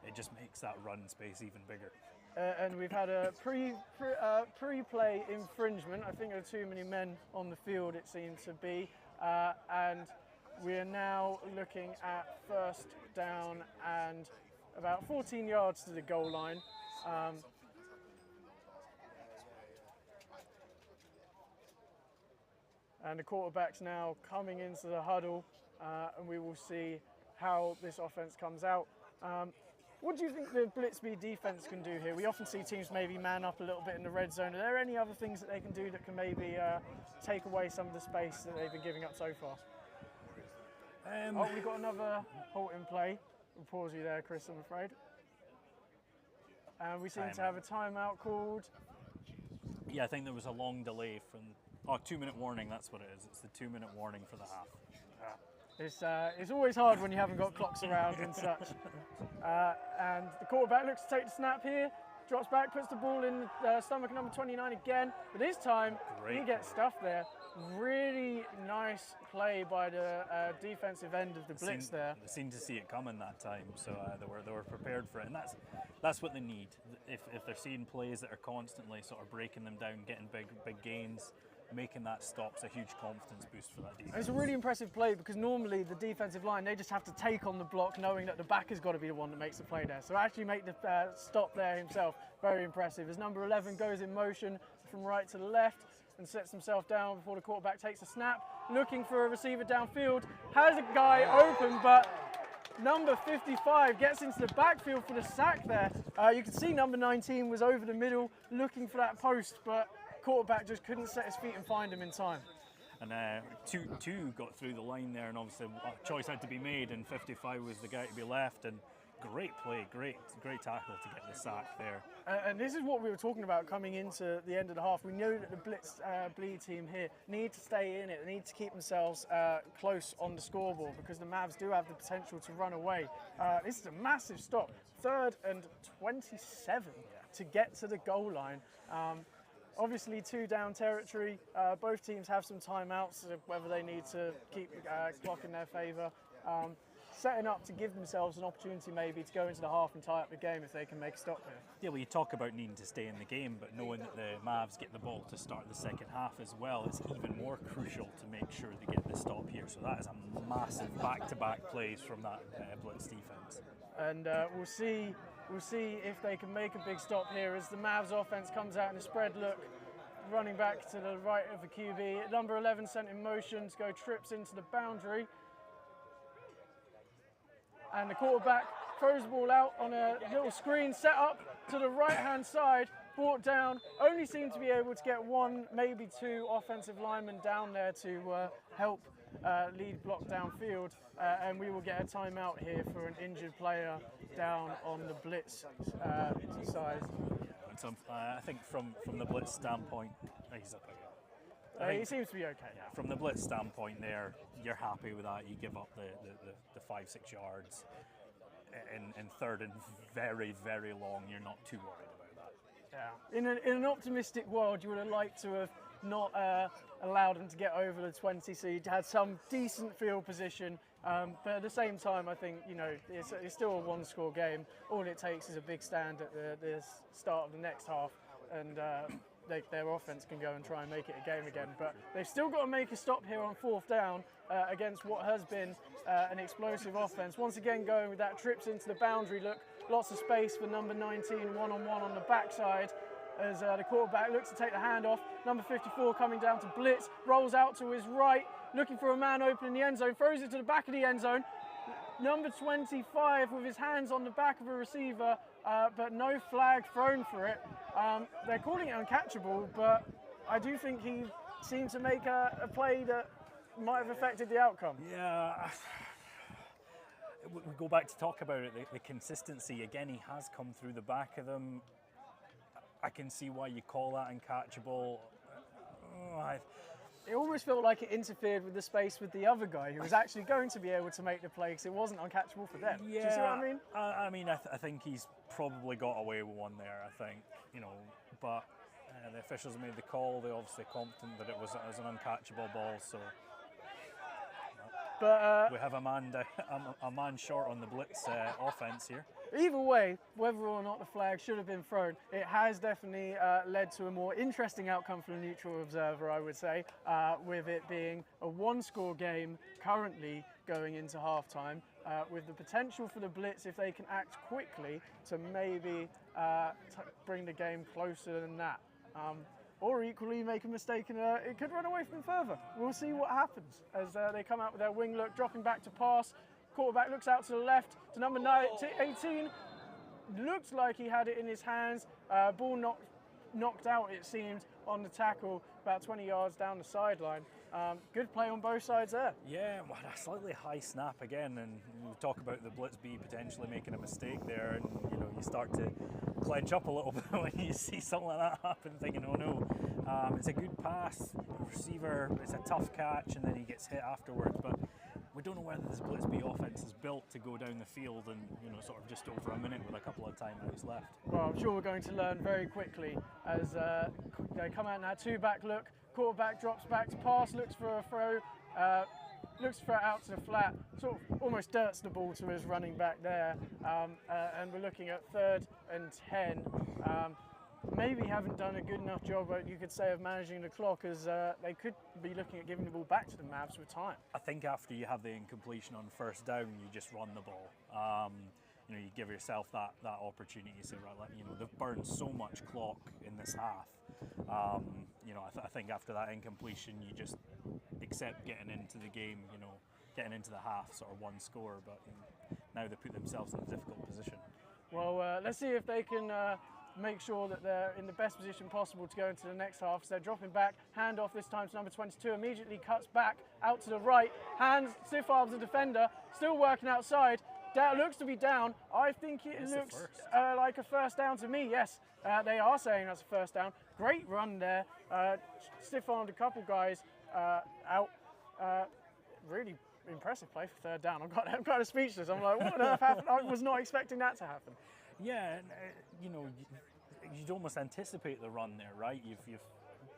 it just makes that run space even bigger. And we've had a pre-play infringement. I think there are too many men on the field, it seems to be. And we are now looking at first down and about 14 yards to the goal line. And the quarterback's now coming into the huddle, and we will see how this offense comes out. What do you think the Blitz B defense can do here? We often see teams maybe man up a little bit in the red zone. Are there any other things that they can do that can maybe take away some of the space that they've been giving up so far? We've got another halt in play. We'll pause you there, Chris, I'm afraid. And we seem to have a timeout called. Yeah, I think there was a long delay from. Oh, 2-minute warning, that's what it is. It's the 2-minute warning for the half. It's always hard when you haven't got clocks around and such. And the quarterback looks to take the snap here, drops back, puts the ball in the stomach of number 29 again. But this time, he gets stuffed there. Really nice play by the defensive end of the blitz there. They seemed to see it coming that time, so they were prepared for it. And that's what they need. If they're seeing plays that are constantly sort of breaking them down, getting big gains, making that stop's a huge confidence boost for that defense. It's a really impressive play because normally the defensive line, they just have to take on the block knowing that the back has got to be the one that makes the play there. So actually make the stop there himself, very impressive. As number 11 goes in motion from right to left and sets himself down before the quarterback takes a snap, looking for a receiver downfield, has a guy open, but number 55 gets into the backfield for the sack there. You can see number 19 was over the middle looking for that post, but quarterback just couldn't set his feet and find him in time. And two got through the line there, and obviously a choice had to be made, and 55 was the guy to be left. And great play, great tackle to get the sack there. And this is what we were talking about coming into the end of the half. We know that the Blitz B team here need to stay in it. They need to keep themselves close on the scoreboard because the Mavs do have the potential to run away. This is a massive stop. 3rd and 27 to get to the goal line. Obviously 2 down territory. Both teams have some timeouts, whether they need to keep clock in their favour. Setting up to give themselves an opportunity maybe to go into the half and tie up the game if they can make a stop here. Yeah, well, you talk about needing to stay in the game, but knowing that the Mavs get the ball to start the second half as well, it's even more crucial to make sure they get the stop here. So that is a massive back-to-back plays from that Blitz defense. And we'll see if they can make a big stop here as the Mavs offense comes out in a spread look, running back to the right of the QB. Number 11 sent in motion to go trips into the boundary. And the quarterback throws the ball out on a little screen set up to the right-hand side, brought down, only seemed to be able to get 1, maybe 2 offensive linemen down there to help lead block downfield. And we will get a timeout here for an injured player down on the Blitz side. So, I think from the Blitz standpoint, he's up again. He seems to be okay. Yeah, from the Blitz standpoint there, you're happy with that. You give up the 5-6 yards in 3rd and very, very long. You're not too worried about that. Yeah. In an optimistic world, you would have liked to have not allowed them to get over the 20, so you'd had some decent field position. But at the same time, I think it's still a 1-score game. All it takes is a big stand at the start of the next half, and their offense can go and try and make it a game again. But they've still got to make a stop here on 4th down against what has been an explosive offense. Once again, going with that trips into the boundary look, lots of space for number 19 one-on-one on the backside. As the quarterback looks to take the handoff. Number 54 coming down to blitz, rolls out to his right, looking for a man open in the end zone, throws it to the back of the end zone. Number 25 with his hands on the back of a receiver, but no flag thrown for it. They're calling it uncatchable, but I do think he seemed to make a play that might have affected the outcome. Yeah. We go back to talk about it, the consistency. Again, he has come through the back of them. I can see why you call that uncatchable. It almost felt like it interfered with the space with the other guy who was actually going to be able to make the play because it wasn't uncatchable for them. Yeah, do you see what I mean? I think he's probably got away with one there. I think, but the officials made the call. They're obviously confident that it was an uncatchable ball. So we have a man short on the Blitz offense here. Either way, whether or not the flag should have been thrown, it has definitely led to a more interesting outcome for the neutral observer, I would say, with it being a one-score game currently going into halftime, with the potential for the Blitz, if they can act quickly, to maybe bring the game closer than that. Or equally make a mistake and it could run away from further. We'll see what happens as they come out with their wing look, dropping back to pass. Quarterback looks out to the left to number 18. Looks like he had it in his hands. Ball knocked out, it seemed, on the tackle about 20 yards down the sideline. Good play on both sides there. Yeah, well, a slightly high snap again, and we talk about the Blitz B potentially making a mistake there, and you start to clench up a little bit when you see something like that happen, thinking, oh no. It's a good pass, receiver, it's a tough catch, and then he gets hit afterwards. But we don't know whether this Blitz B offense is built to go down the field in sort of just over a minute with a couple of timeouts left. Well, I'm sure we're going to learn very quickly as they come out in that two-back look. Quarterback drops back to pass, looks for a throw, looks for it out to the flat, sort of almost dirts the ball to his running back there, and we're looking at 3rd and 10. Maybe haven't done a good enough job, you could say, of managing the clock, as they could be looking at giving the ball back to the Mavs with time. I think after you have the incompletion on 1st down, you just run the ball. You give yourself that opportunity to say, right, they've burned so much clock in this half. I think after that incompletion, you just accept getting into the game, getting into the half, sort of one score. But now they put themselves in a difficult position. Well, let's see if they can make sure that they're in the best position possible to go into the next half. So they're dropping back, hand off this time to number 22, immediately cuts back out to the right, hands, stiff arms the defender, still working outside. Looks to be down. I think it looks like a first down to me, yes. They are saying that's a first down. Great run there. Stiff-armed a couple guys out. Really impressive play for 3rd down. I'm kind of speechless. I'm like, what on earth happened? I was not expecting that to happen. Yeah, you'd almost anticipate the run there, right? You've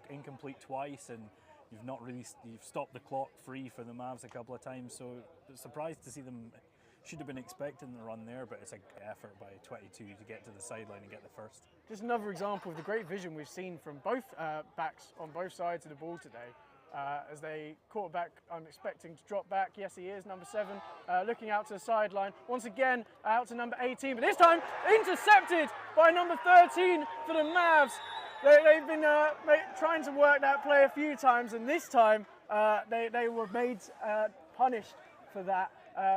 incomplete twice, and you've stopped the clock free for the Mavs a couple of times. So surprised to see them. Should have been expecting the run there, but it's a good effort by 22 to get to the sideline and get the first. Just another example of the great vision we've seen from both backs on both sides of the ball today. As they quarterback, I'm expecting to drop back. Yes, he is, number 7, looking out to the sideline. Once again, out to number 18, but this time intercepted by number 13 for the Mavs. They've been trying to work that play a few times, and this time they were made punished for that.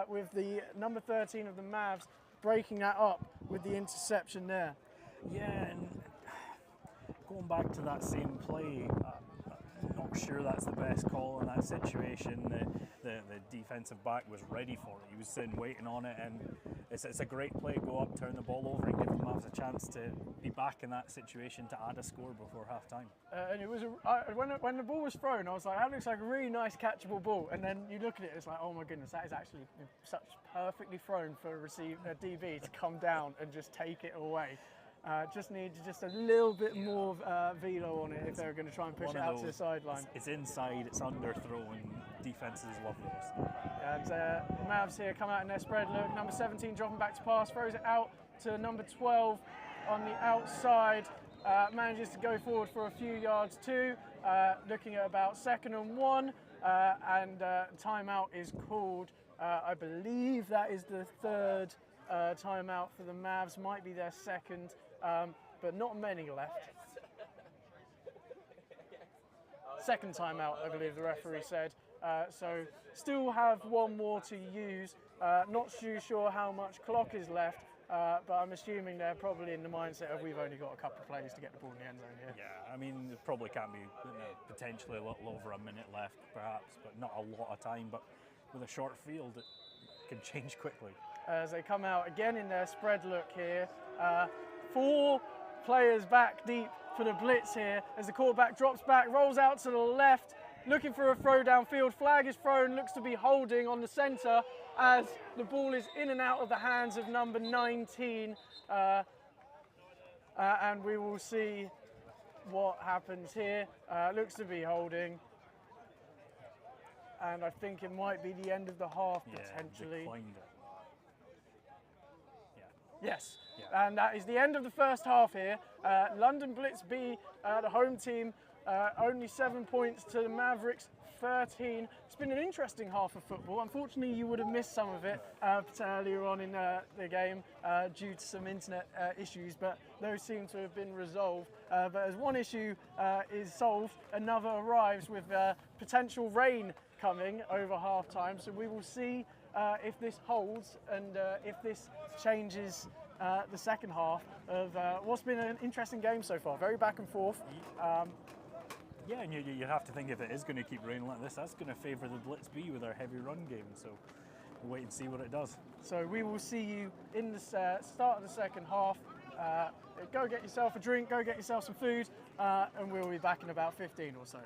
With the number 13 of the Mavs breaking that up with the interception there. Yeah, and going back to that same play, I'm not sure that's the best call in that situation. The defensive back was ready for it. He was sitting waiting on it, and it's a great play. Go up, turn the ball over, and give the Mavs a chance to be back in that situation to add a score before half time. And it was when the ball was thrown, I was like, that looks like a really nice catchable ball. And then you look at it, it's like, oh my goodness, that is actually such perfectly thrown for a DB to come down and just take it away. Just needs just a little bit more velo on it if they're going to try and push it out to the sideline. It's inside, it's underthrown. Defenses love those. And Mavs here come out in their spread look. Number 17 dropping back to pass, throws it out to number 12 on the outside. Manages to go forward for a few yards too. Looking at about 2nd and 1, and timeout is called. I believe that is the 3rd timeout for the Mavs. Might be their 2nd. But not many left. 2nd timeout, I believe the referee said. So still have one more to use. Not too sure how much clock is left, but I'm assuming they're probably in the mindset of we've only got a couple of plays to get the ball in the end zone here. Yeah, I mean, there probably can be potentially a little over a minute left, perhaps, but not a lot of time. But with a short field, it can change quickly. As they come out again in their spread look here. 4 players back deep for the Blitz here as the quarterback drops back, rolls out to the left, looking for a throw downfield. Flag is thrown, looks to be holding on the centre as the ball is in and out of the hands of number 19. And we will see what happens here. Looks to be holding. and I think it might be the end of the half Yeah, potentially. declined it. Yes, Yeah. and that is the end of the first half here. London Blitz B, the home team, only 7 points to the Mavericks 13. It's been an interesting half of football. Unfortunately, you would have missed some of it earlier on in the game due to some internet issues, but those seem to have been resolved. But as one issue is solved, another arrives with potential rain coming over half time. So we will see if this holds and if this changes the second half of what's been an interesting game so far. Very back and forth. Yeah, and you have to think if it is going to keep raining like this, that's going to favour the Blitz B with our heavy run game. So we'll wait and see what it does. So we will see you in the start of the second half. Go get yourself a drink, go get yourself some food, and we'll be back in about 15 or so.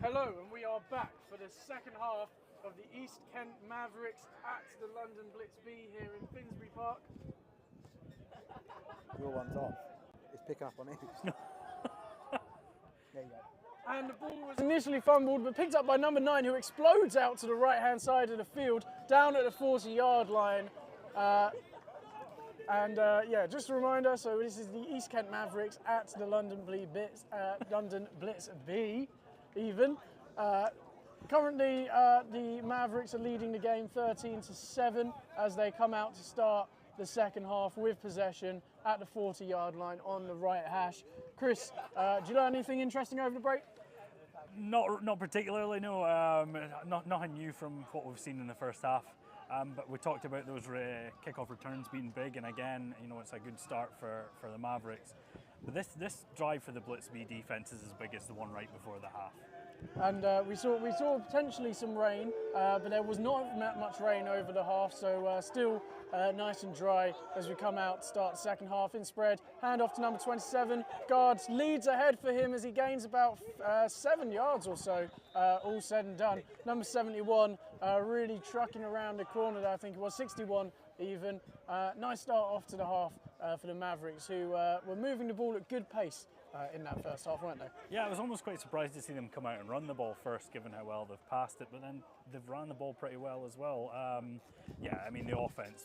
Hello, and we are back for the second half of the East Kent Mavericks at the London Blitz B here in Finsbury Park. Your one's off. It's picking up on it. There you go. And the ball was initially fumbled, but picked up by number 9, who explodes out to the right-hand side of the field, down at the 40-yard line. Yeah, just a reminder, so this is the East Kent Mavericks at the London Blitz B, even. Currently, the Mavericks are leading the game 13-7 as they come out to start the second half with possession at the 40-yard line on the right hash. Chris, did you learn anything interesting over the break? Not particularly, no. Nothing new from what we've seen in the first half. But we talked about those kickoff returns being big, and again, you know, it's a good start for the Mavericks. But this drive for the Blitz B defense is as big as the one right before the half. And we saw potentially some rain, but there was not much rain over the half, so still nice and dry as we come out to start the second half in spread. Hand off to number 27. Guards leads ahead for him as he gains about 7 yards or so, all said and done. Number 71 really trucking around the corner there, I think it was 61 even. Nice start off to the half for the Mavericks, who were moving the ball at good pace in that first half, weren't they? Yeah, I was almost quite surprised to see them come out and run the ball first, given how well they've passed it, but then they've ran the ball pretty well as well. Yeah, I mean, the offense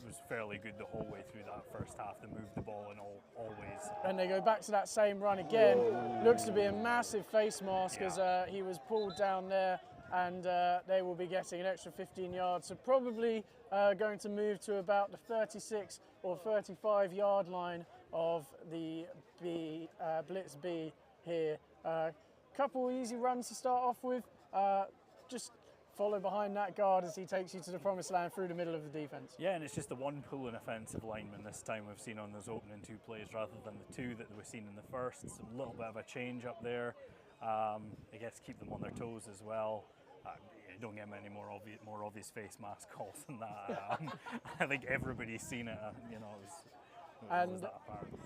was fairly good the whole way through that first half. They moved the ball in all ways. And they go back to that same run again. Looks to be a massive face mask as he was pulled down there, and they will be getting an extra 15 yards. So probably going to move to about the 36 or 35 yard line of the Blitz B here. Couple easy runs to start off with. Just follow behind that guard as he takes you to the promised land through the middle of the defense. Yeah, and it's just the one pulling offensive lineman this time we've seen on those opening 2 plays rather than the 2 that we've seen in the first. It's a little bit of a change up there. I guess keep them on their toes as well. Don't get many more obvious face mask calls than that. I think everybody's seen it. You know, it was that apparent.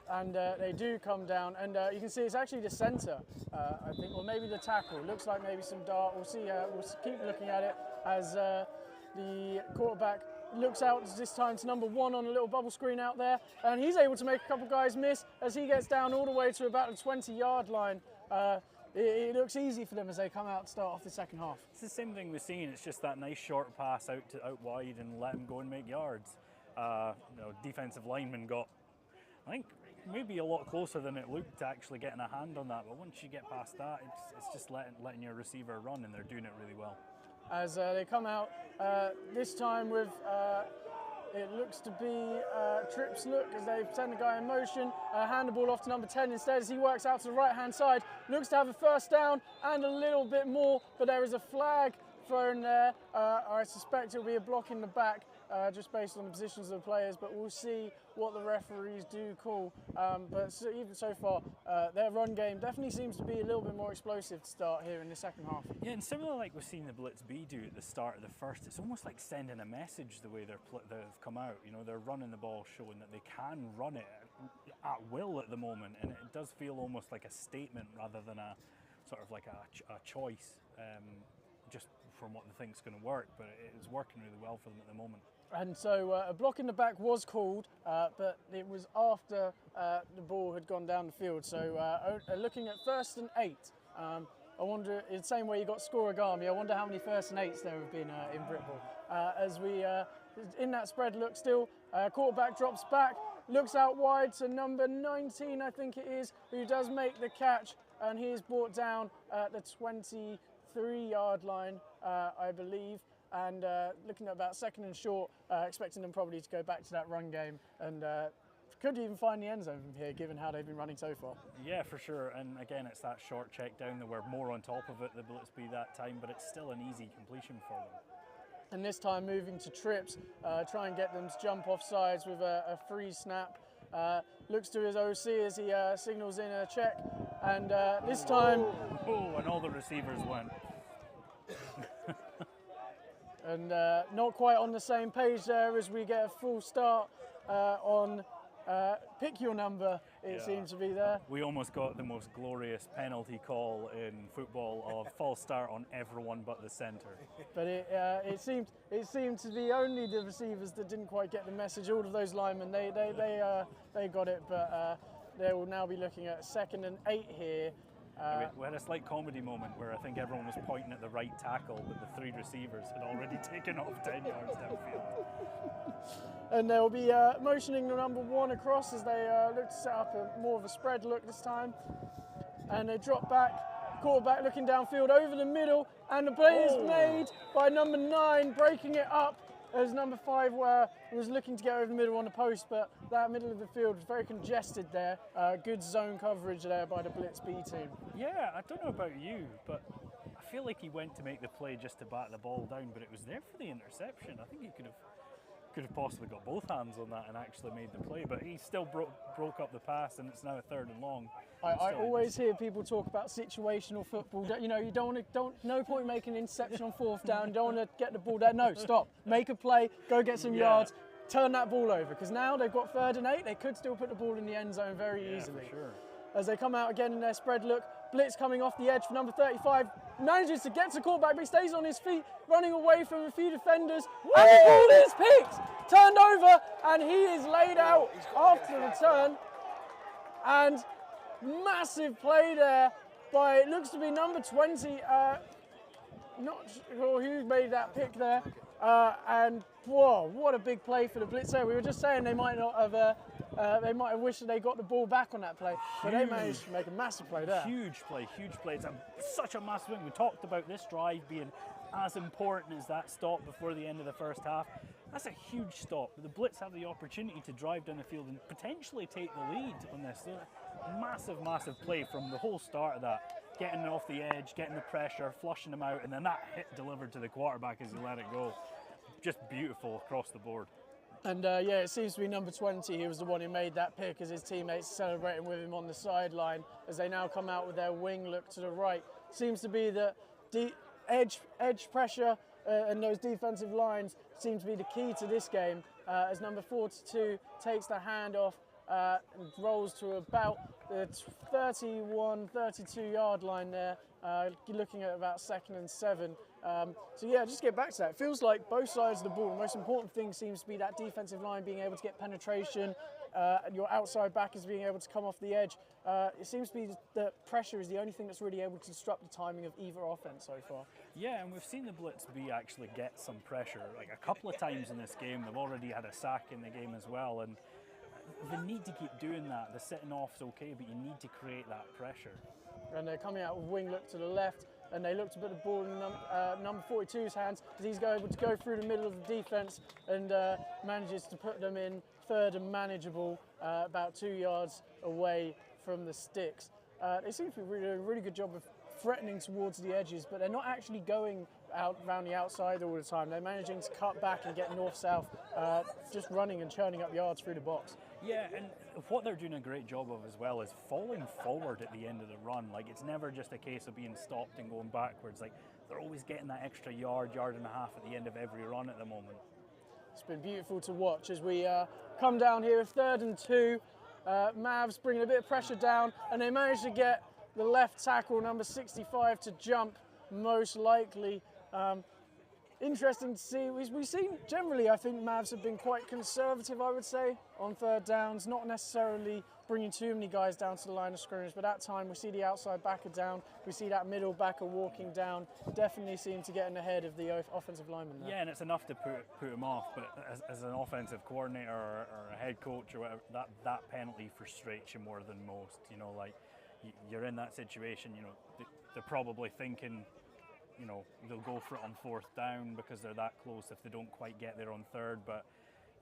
And they do come down, and you can see it's actually the centre, I think, or maybe the tackle. Looks like maybe some dart. We'll see. We'll keep looking at it as the quarterback looks out this time to number 1 on a little bubble screen out there, and he's able to make a couple guys miss as he gets down all the way to about the 20-yard line. It looks easy for them as they come out to start off the second half. It's the same thing we've seen. It's just that nice short pass out wide and let them go and make yards. Defensive lineman got, I think, maybe a lot closer than it looked to actually getting a hand on that. But once you get past that, it's just letting your receiver run, and they're doing it really well. As they come out this time with, it looks to be trips look as they send the guy in motion, hand the ball off to number 10 instead as he works out to the right-hand side. Looks to have a first down and a little bit more, but there is a flag thrown there. I suspect it'll be a block in the back. Just based on the positions of the players, but we'll see what the referees do call. But even so far, their run game definitely seems to be a little bit more explosive to start here in the second half. Yeah, and similar like we've seen the Blitz B do at the start of the first, it's almost like sending a message the way they've come out. You know, they're running the ball, showing that they can run it at will at the moment, and it does feel almost like a statement rather than a sort of like a choice, just from what they think is going to work. But it is working really well for them at the moment. And so a block in the back was called, but it was after the ball had gone down the field. So looking at 1st and 8, I wonder, in the same way you got scorigami, I wonder how many 1st and 8s there have been in Britball. As we, in that spread look still, quarterback drops back, looks out wide to number 19, I think it is, who does make the catch, and he is brought down at the 23-yard line, I believe. And looking at about 2nd and short, expecting them probably to go back to that run game, and could even find the end zone from here, given how they've been running so far. Yeah, for sure. And again, it's that short check down. They were more on top of it, the Blitz B that time, but it's still an easy completion for them. And this time moving to trips, try and get them to jump off sides with a free snap. Looks to his OC as he signals in a check, and this time... Oh, and all the receivers went. And not quite on the same page there as we get a full start on pick your number. it seemed to be there. We almost got the most glorious penalty call in football of false start on everyone but the centre. But it seemed to be only the receivers that didn't quite get the message. All of those linemen, they got it, but they will now be looking at 2nd and 8 here. We had a slight comedy moment where I think everyone was pointing at the right tackle, but the 3 receivers had already taken off 10 yards downfield. And they'll be motioning the number 1 across as they look to set up more of a spread look this time. And they drop back, quarterback looking downfield over the middle, and the play is made by number 9, breaking it up as number 5 was looking to get over the middle on the post, but that middle of the field was very congested there. Good zone coverage there by the Blitz B team. Yeah, I don't know about you, but I feel like he went to make the play just to bat the ball down, but it was there for the interception. I think he could have possibly got both hands on that and actually made the play, but he still broke up the pass, and it's now a 3rd and long. I always hear people talk about situational football. You know, you no point making an interception on 4th down. You don't want to get the ball there. No, stop. Make a play. Go get some yards. Turn that ball over, because now they've got 3rd and 8. They could still put the ball in the end zone very easily. For sure. As they come out again in their spread look, Blitz coming off the edge for number 35, manages to get to quarterback, but he stays on his feet, running away from a few defenders. And the ball is picked, turned over, and he is laid out after the turn. And massive play there by, it looks to be number 20, not sure who made that pick there. And whoa, what a big play for the Blitz there. We were just saying they might not have, they might have wished that they got the ball back on that play, but they managed to make a massive play there. Huge play, huge play. It's such a massive win. We talked about this drive being as important as that stop before the end of the first half. That's a huge stop. The Blitz have the opportunity to drive down the field and potentially take the lead on this. Massive, massive play from the whole start of that. Getting off the edge, getting the pressure, flushing them out, and then that hit delivered to the quarterback as he let it go. Just beautiful across the board. And yeah, it seems to be number 20 who was the one who made that pick, as his teammates are celebrating with him on the sideline as they now come out with their wing look to the right. Seems to be that edge pressure and those defensive lines seem to be the key to this game, as number 42 takes the handoff and rolls to about the 31, 32 yard line there, looking at about 2nd and 7. So yeah, just get back to that. It feels like both sides of the ball, the most important thing seems to be that defensive line being able to get penetration, and your outside back is being able to come off the edge. It seems to be that pressure is the only thing that's really able to disrupt the timing of either offense so far. Yeah, and we've seen the Blitz B actually get some pressure, like a couple of times in this game. They've already had a sack in the game as well, and they need to keep doing that. The sitting off's okay, but you need to create that pressure. And they're coming out with wing look to the left, and they look to put the ball in number 42's hands, as he's able to go through the middle of the defense and manages to put them in 3rd and manageable, about 2 yards away from the sticks. They seem to be doing a really good job of threatening towards the edges, but they're not actually going out around the outside all the time. They're managing to cut back and get north-south, just running and churning up yards through the box. Yeah, and what they're doing a great job of as well is falling forward at the end of the run. Like, it's never just a case of being stopped and going backwards. Like, they're always getting that extra yard and a half at the end of every run at the moment. It's been beautiful to watch as we come down here with 3rd and 2. Mavs bringing a bit of pressure down, and they manage to get the left tackle, number 65, to jump, most likely. Interesting to see. We've seen generally, I think Mavs have been quite conservative, I would say, on 3rd downs, not necessarily bringing too many guys down to the line of scrimmage, but at time we see the outside backer down, we see that middle backer walking down, definitely seem to get in ahead of the offensive lineman there. Yeah, and it's enough to put him off, but as an offensive coordinator or a head coach or whatever, that penalty frustrates you more than most. You know, like, you're in that situation, you know, they're probably thinking, you know, they'll go for it on 4th down because they're that close if they don't quite get there on 3rd, but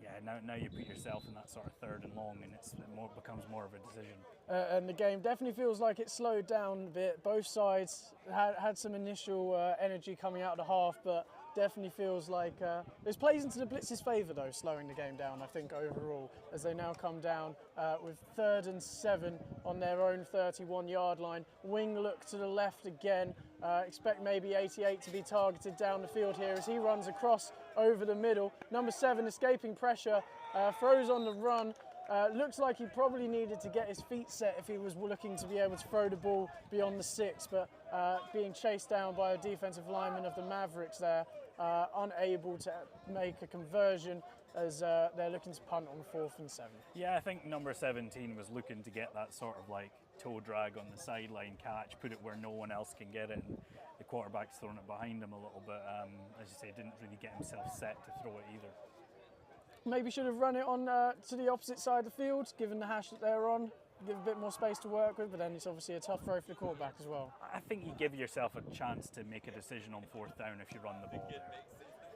yeah, now you put yourself in that sort of 3rd and long, and it becomes more of a decision. And the game definitely feels like it slowed down a bit. Both sides had some initial energy coming out of the half, but definitely feels like this plays into the Blitz's favour though, slowing the game down, I think, overall, as they now come down with 3rd and 7 on their own 31 yard line. Wing look to the left again. Expect maybe 88 to be targeted down the field here as he runs across over the middle. Number 7 escaping pressure, throws on the run, Looks like he probably needed to get his feet set if he was looking to be able to throw the ball beyond the 6, but being chased down by a defensive lineman of the Mavericks there, unable to make a conversion as they're looking to punt on 4th and 7. Yeah, I think number 17 was looking to get that sort of like toe drag on the sideline catch, put it where no one else can get it, and the quarterback's thrown it behind him a little bit. As you say, didn't really get himself set to throw it either. Maybe should have run it on to the opposite side of the field, given the hash that they're on, give a bit more space to work with, but then it's obviously a tough throw for the quarterback as well. I think you give yourself a chance to make a decision on 4th down if you run the ball there.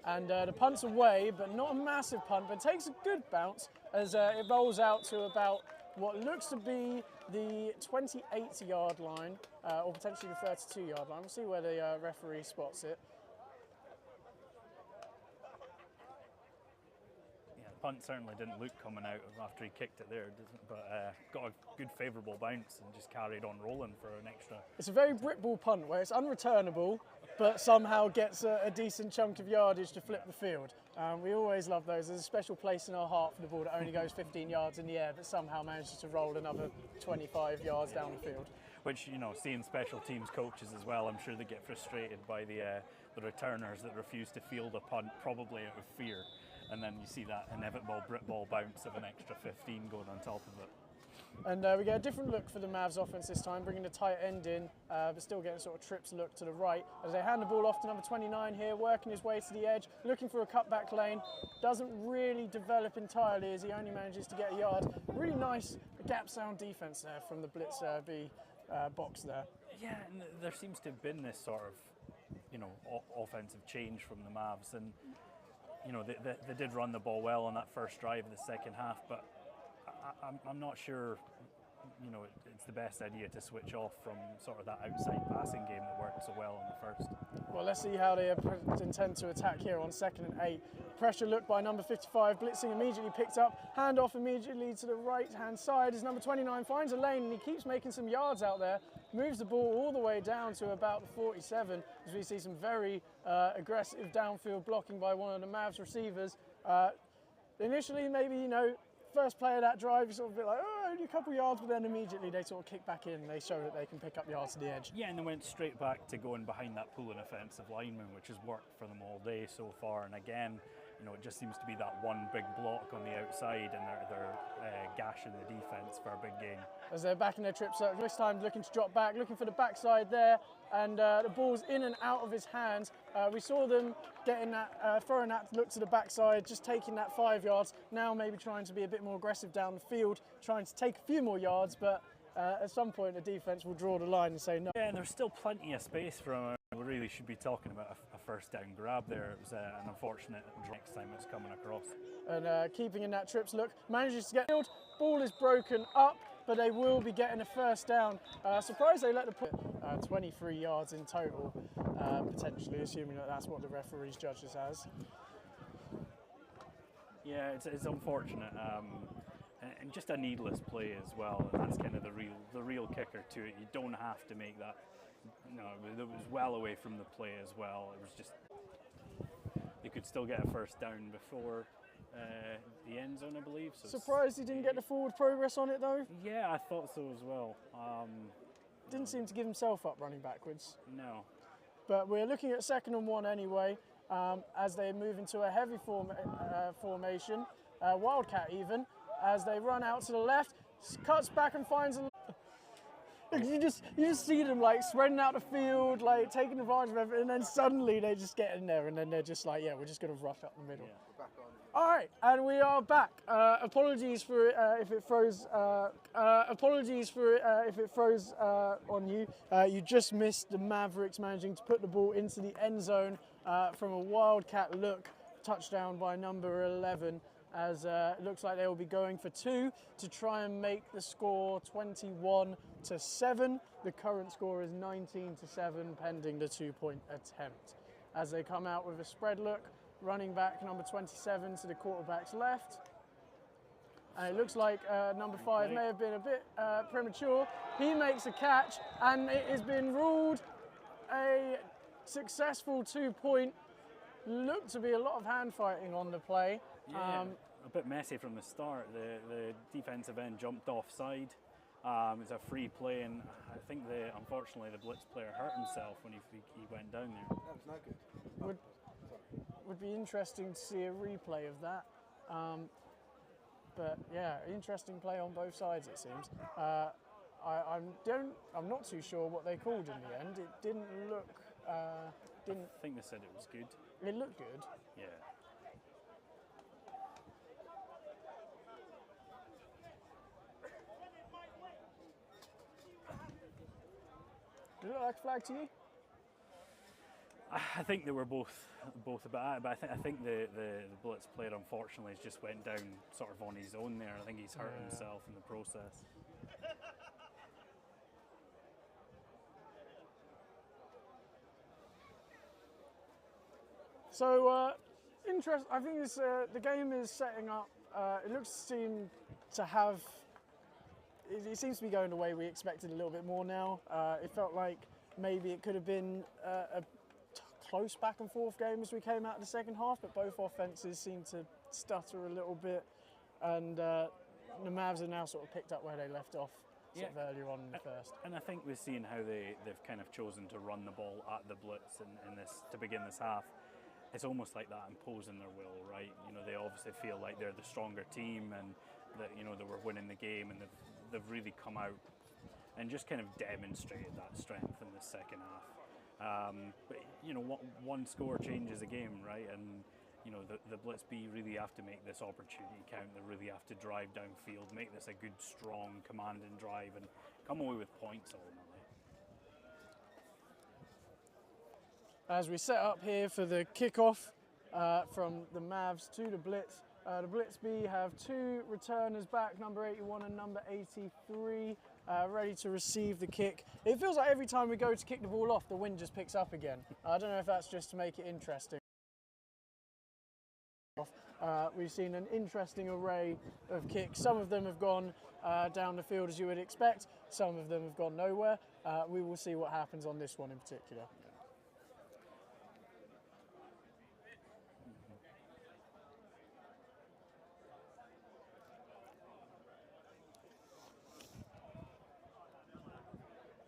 And the punt's away, but not a massive punt, but takes a good bounce as it rolls out to about what looks to be the 28-yard line, or potentially the 32-yard line. We'll see where the referee spots it. Punt certainly didn't look coming out after he kicked it there, but got a good favourable bounce and just carried on rolling for an extra. It's a very Brit ball punt where it's unreturnable, but somehow gets a decent chunk of yardage to flip the field. We always love those. There's a special place in our heart for the ball that only goes 15 yards in the air, but somehow manages to roll another 25 yards down the field. Which, you know, seeing special teams coaches as well, I'm sure they get frustrated by the returners that refuse to field a punt, probably out of fear. And then you see that inevitable Brit ball bounce of an extra 15 going on top of it. And we get a different look for the Mavs offense this time, bringing the tight end in, but still getting sort of trips look to the right. As they hand the ball off to number 29 here, working his way to the edge, looking for a cutback lane. Doesn't really develop entirely as he only manages to get a yard. Really nice gap sound defense there from the Blitz B box there. Yeah, and there seems to have been this sort of, you know, offensive change from the Mavs. And you know, they did run the ball well on that first drive of the second half, but I'm not sure, you know, it's the best idea to switch off from sort of that outside passing game that worked so well in the first. Well, let's see how they intend to attack here on 2nd and 8. Pressure look by number 55, blitzing immediately picked up, handoff immediately to the right-hand side as number 29 finds a lane and he keeps making some yards out there, moves the ball all the way down to about the 47 as we see some very aggressive downfield blocking by one of the Mavs receivers. Initially, maybe, you know, first play of that drive, you sort of be like, oh, only a couple yards, but then immediately they sort of kick back in and they show that they can pick up yards to the edge. Yeah, and they went straight back to going behind that pulling offensive lineman, which has worked for them all day so far. And again, you know, it just seems to be that one big block on the outside, and they're gashing the defense for a big gain. As they're back in their trip circle, this time looking to drop back, looking for the backside there, and the ball's in and out of his hands. We saw them getting that, throwing that look to the backside, just taking that 5 yards. Now maybe trying to be a bit more aggressive down the field, trying to take a few more yards, but at some point the defense will draw the line and say no. Yeah, and there's still plenty of space for him. We really should be talking about a first down grab there. It was an unfortunate next time it's coming across. And keeping in that trips look, manages to get field. Ball is broken up, but they will be getting a first down. Surprised they let the put 23 yards in total, potentially, assuming that that's what the referees judges as. Yeah, it's unfortunate, and just a needless play as well. And that's kind of the real kicker to it. You don't have to make that. No, it was well away from the play as well. It was just, you could still get a first down before the end zone, I believe. So surprised he didn't get the forward progress on it though? Yeah, I thought so as well. Didn't seem to give himself up running backwards. No. But we're looking at 2nd and 1 anyway, as they move into a heavy formation, Wildcat even, as they run out to the left, cuts back and finds a... You just see them like spreading out the field, like taking advantage of everything, and then suddenly they just get in there, and then they're just like, yeah, we're just going to rush up the middle. Yeah. All right, and we are back. Apologies for if it froze. If it froze on you. You just missed the Mavericks managing to put the ball into the end zone from a wildcat look, touchdown by number 11. As it looks like they will be going for 2 to try and make the score 21-7. The current score is 19-7, pending the 2-point attempt. As they come out with a spread look, running back number 27 to the quarterback's left. And it looks like number 5 may have been a bit premature. He makes a catch, and it has been ruled a successful 2-point. Looked to be a lot of hand fighting on the play. Yeah, a bit messy from the start. The defensive end jumped offside. It's a free play, and I think unfortunately the Blitz player hurt himself when he went down there. That was no good. Would be interesting to see a replay of that. But yeah, interesting play on both sides it seems. I'm not too sure what they called in the end. It didn't look. I think they said it was good. It looked good. Yeah. Did it look like a flag to you? I think they were both about it, but I think the Blitz player unfortunately just went down sort of on his own there. I think he's hurt himself in the process. So I think the game is setting up. It looks seem to have. It seems to be going the way we expected a little bit more now. It felt like maybe it could have been a close back and forth game as we came out of the second half, but both offences seem to stutter a little bit, and the Mavs have now sort of picked up where they left off sort of earlier on in the first. And I think we've seen how they've kind of chosen to run the ball at the Blitz in this to begin this half. It's almost like that imposing their will, right? You know, they obviously feel like they're the stronger team, and that they were winning the game, and they've really come out and just kind of demonstrated that strength in the second half. But one score changes a game, right? And the Blitz B really have to make this opportunity count. They really have to drive downfield, make this a good, strong, commanding drive, and come away with points ultimately. As we set up here for the kickoff from the Mavs to the Blitz. The Blitz B have two returners back, number 81 and number 83, ready to receive the kick. It feels like every time we go to kick the ball off, the wind just picks up again. I don't know if that's just to make it interesting. We've seen an interesting array of kicks. Some of them have gone down the field as you would expect. Some of them have gone nowhere. We will see what happens on this one in particular.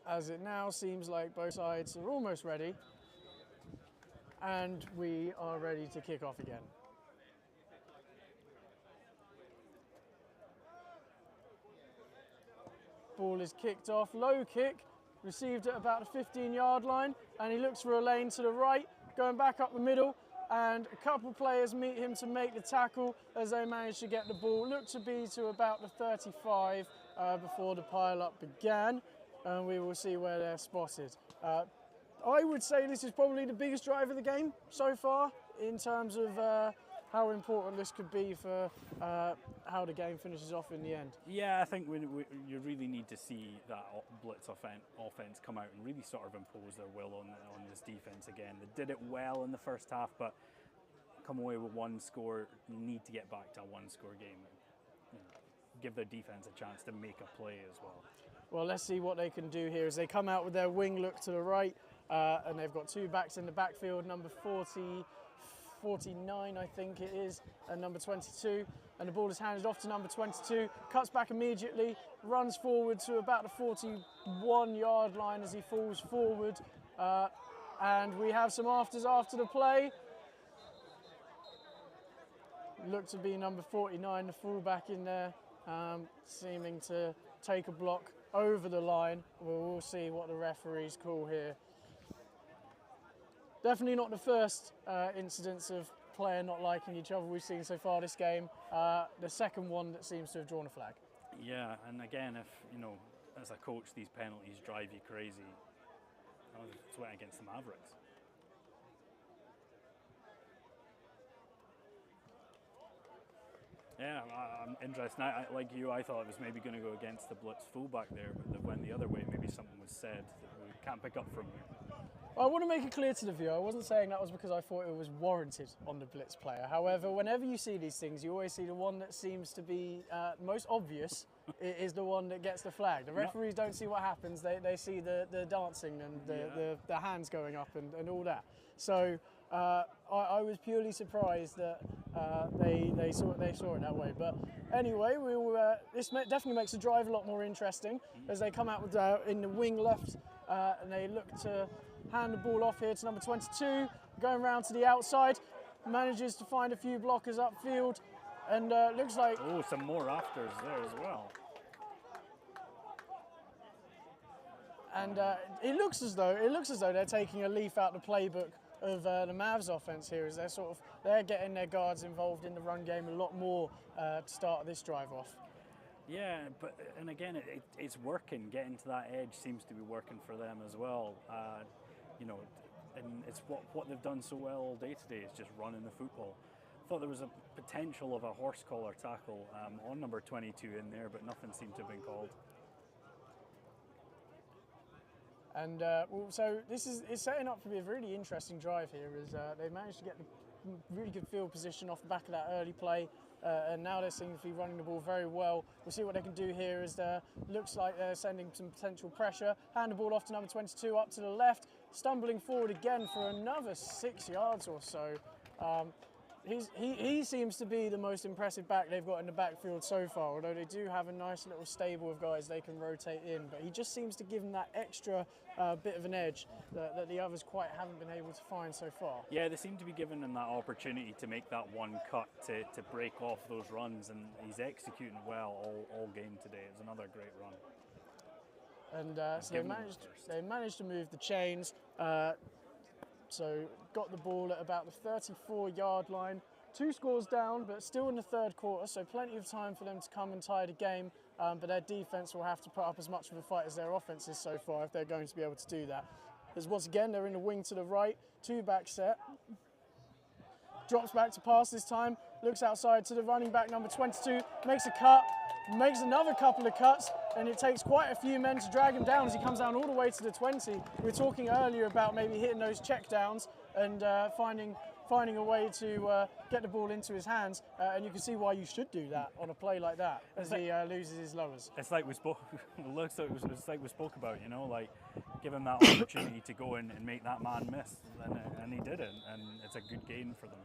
As it now seems like both sides are almost ready, and we are ready to kick off again. Ball is kicked off, low kick, received at about the 15-yard line, and he looks for a lane to the right, going back up the middle, and a couple players meet him to make the tackle as they manage to get the ball. Looked to be to about the 35 before the pile-up began. And we will see where they're spotted. I would say this is probably the biggest drive of the game so far in terms of how important this could be for how the game finishes off in the end. Yeah, I think you really need to see that Blitz offense come out and really sort of impose their will on this defense again. They did it well in the first half, but come away with one score, need to get back to a one-score game. Give their defense a chance to make a play as well. Well, let's see what they can do here as they come out with their wing look to the right, and they've got two backs in the backfield, number 49 I think it is, and number 22, and the ball is handed off to number 22, cuts back immediately, runs forward to about the 41-yard line as he falls forward, and we have some afters after the play. Look to be number 49, the fullback in there, seeming to take a block over the line. We'll see what the referees call here. Definitely not the first incidents of player not liking each other we've seen so far this game. The second one that seems to have drawn a flag. Yeah, and again, if as a coach, these penalties drive you crazy. It's went against the Mavericks. Yeah, I'm interested. Like you, I thought it was maybe going to go against the Blitz fullback there, but they went the other way. Maybe something was said that we can't pick up from here. Well, I want to make it clear to the viewer, I wasn't saying that was because I thought it was warranted on the Blitz player. However, whenever you see these things, you always see the one that seems to be most obvious is the one that gets the flag. The referees don't see what happens. They see the dancing and the hands going up and all that. So I was purely surprised that they saw it that way. But anyway, this definitely makes the drive a lot more interesting as they come out with in the wing left and they look to hand the ball off here to number 22, going round to the outside, manages to find a few blockers upfield, and looks like some more afters there as well. And it looks as though they're taking a leaf out the playbook of the Mavs offense here, as they're getting their guards involved in the run game a lot more to start this drive off. Yeah, and again, it's working. Getting to that edge seems to be working for them as well. And it's what they've done so well all day today is just running the football. I thought there was a potential of a horse collar tackle on number 22 in there, but nothing seemed to have been called. And so it's setting up to be a really interesting drive here, as they managed to get the really good field position off the back of that early play, and now they seem to be running the ball very well. We'll see what they can do here, as looks like they're sending some potential pressure. Hand the ball off to number 22 up to the left, stumbling forward again for another 6 yards or so. He seems to be the most impressive back they've got in the backfield so far, although they do have a nice little stable of guys they can rotate in, but he just seems to give them that extra bit of an edge that the others quite haven't been able to find so far. Yeah, they seem to be giving him that opportunity to make that one cut to break off those runs, and he's executing well all game today. It's another great run. And so they managed to move the chains. So got the ball at about the 34-yard line. 2 scores down, but still in the third quarter, so plenty of time for them to come and tie the game. But their defense will have to put up as much of a fight as their offense is so far if they're going to be able to do that. As once again, they're in the wing to the right, 2-back set. Drops back to pass this time, looks outside to the running back, number 22, makes a cut, makes another couple of cuts, and it takes quite a few men to drag him down as he comes down all the way to the 20. We were talking earlier about maybe hitting those check downs and finding a way to get the ball into his hands, and you can see why you should do that on a play like that as he loses his lowers. It's like we spoke. It's like we spoke about, like give him that opportunity to go in and make that man miss, and he didn't, and it's a good gain for them.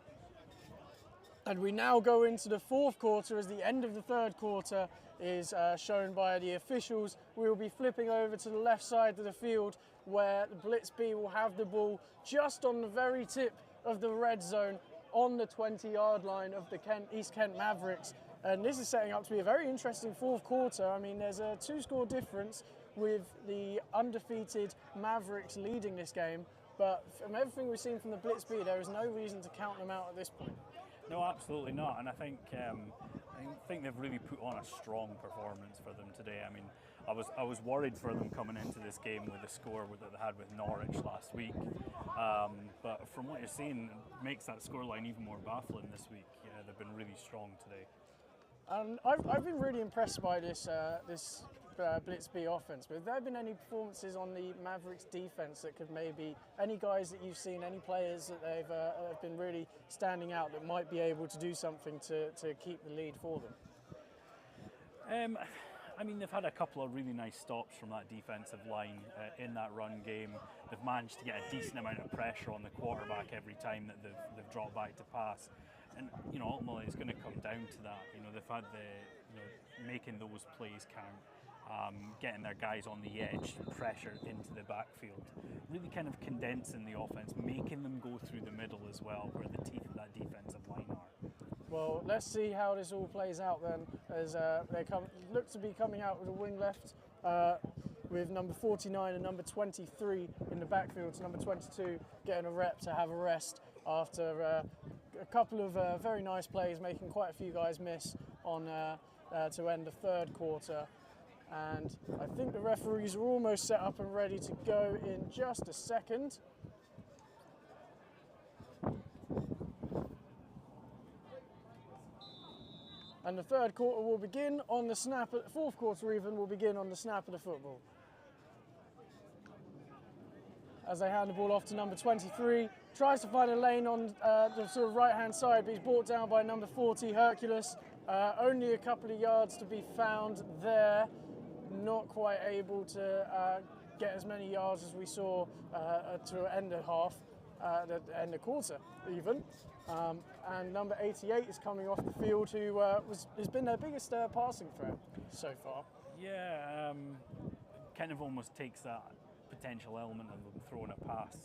And we now go into the fourth quarter, as the end of the third quarter is shown by the officials. We will be flipping over to the left side of the field, where the Blitz B will have the ball just on the very tip of the red zone on the 20-yard line of the East Kent Mavericks. And this is setting up to be a very interesting fourth quarter. I mean, there's a 2-score difference with the undefeated Mavericks leading this game, but from everything we've seen from the Blitz B, there is no reason to count them out at this point. No, absolutely not. And I think they've really put on a strong performance for them today. I mean, I was worried for them coming into this game with the score that they had with Norwich last week. But from what you're seeing, it makes that scoreline even more baffling this week. Yeah, they've been really strong today. And I've been really impressed by this Blitz B offense. But have there been any performances on the Mavericks defense that could maybe, any guys that you've seen, any players that they've have been really standing out that might be able to do something to keep the lead for them? I mean, they've had a couple of really nice stops from that defensive line in that run game. They've managed to get a decent amount of pressure on the quarterback every time that they've dropped back to pass. And, ultimately it's going to come down to that. They've had making those plays count, getting their guys on the edge, pressure into the backfield, really kind of condensing the offense, making them go through the middle as well, where the teeth of that defensive line are. Well, let's see how this all plays out then, as they look to be coming out with a wing left with number 49 and number 23 in the backfield, to number 22 getting a rep to have a rest after a couple of very nice plays, making quite a few guys miss on to end the third quarter. And I think the referees are almost set up and ready to go in just a second. And the third quarter will begin on the snap, fourth quarter even will begin on the snap of the football. As they hand the ball off to number 23, tries to find a lane on the sort of right-hand side, but he's brought down by number 40, Hercules. Only a couple of yards to be found there. Not quite able to get as many yards as we saw to end the half. end the quarter even. And number 88 is coming off the field, who has been their biggest passing threat so far. Yeah, kind of almost takes that potential element of them throwing a pass,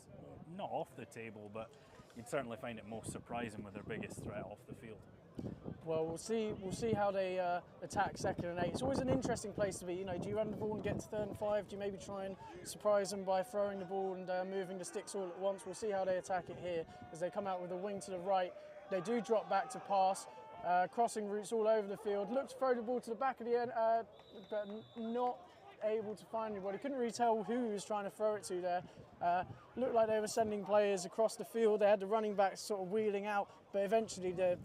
not off the table, but you'd certainly find it most surprising with their biggest threat off the field. Well, we'll see how they attack 2nd and 8. It's always an interesting place to be. You know, do you run the ball and get to 3rd and 5? Do you maybe try and surprise them by throwing the ball and moving the sticks all at once? We'll see how they attack it here as they come out with a wing to the right. They do drop back to pass, crossing routes all over the field. Looked to throw the ball to the back of the end, but not able to find anybody. Couldn't really tell who he was trying to throw it to there. Looked like they were sending players across the field. They had the running backs sort of wheeling out, but eventually they're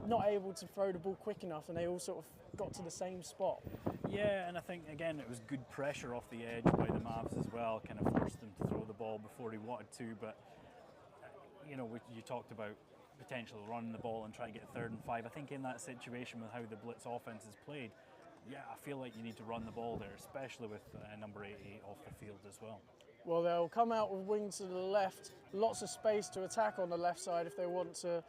not able to throw the ball quick enough, and they all sort of got to the same spot. Yeah, and I think again it was good pressure off the edge by the Mavs as well, kind of forced him to throw the ball before he wanted to. But you know, you talked about potentially running the ball and trying to get 3rd and 5. I think in that situation with how the blitz offense is played, yeah, I feel like you need to run the ball there, especially with number 88 off the field as well. Well, they'll come out with wing to the left, lots of space to attack on the left side if they want to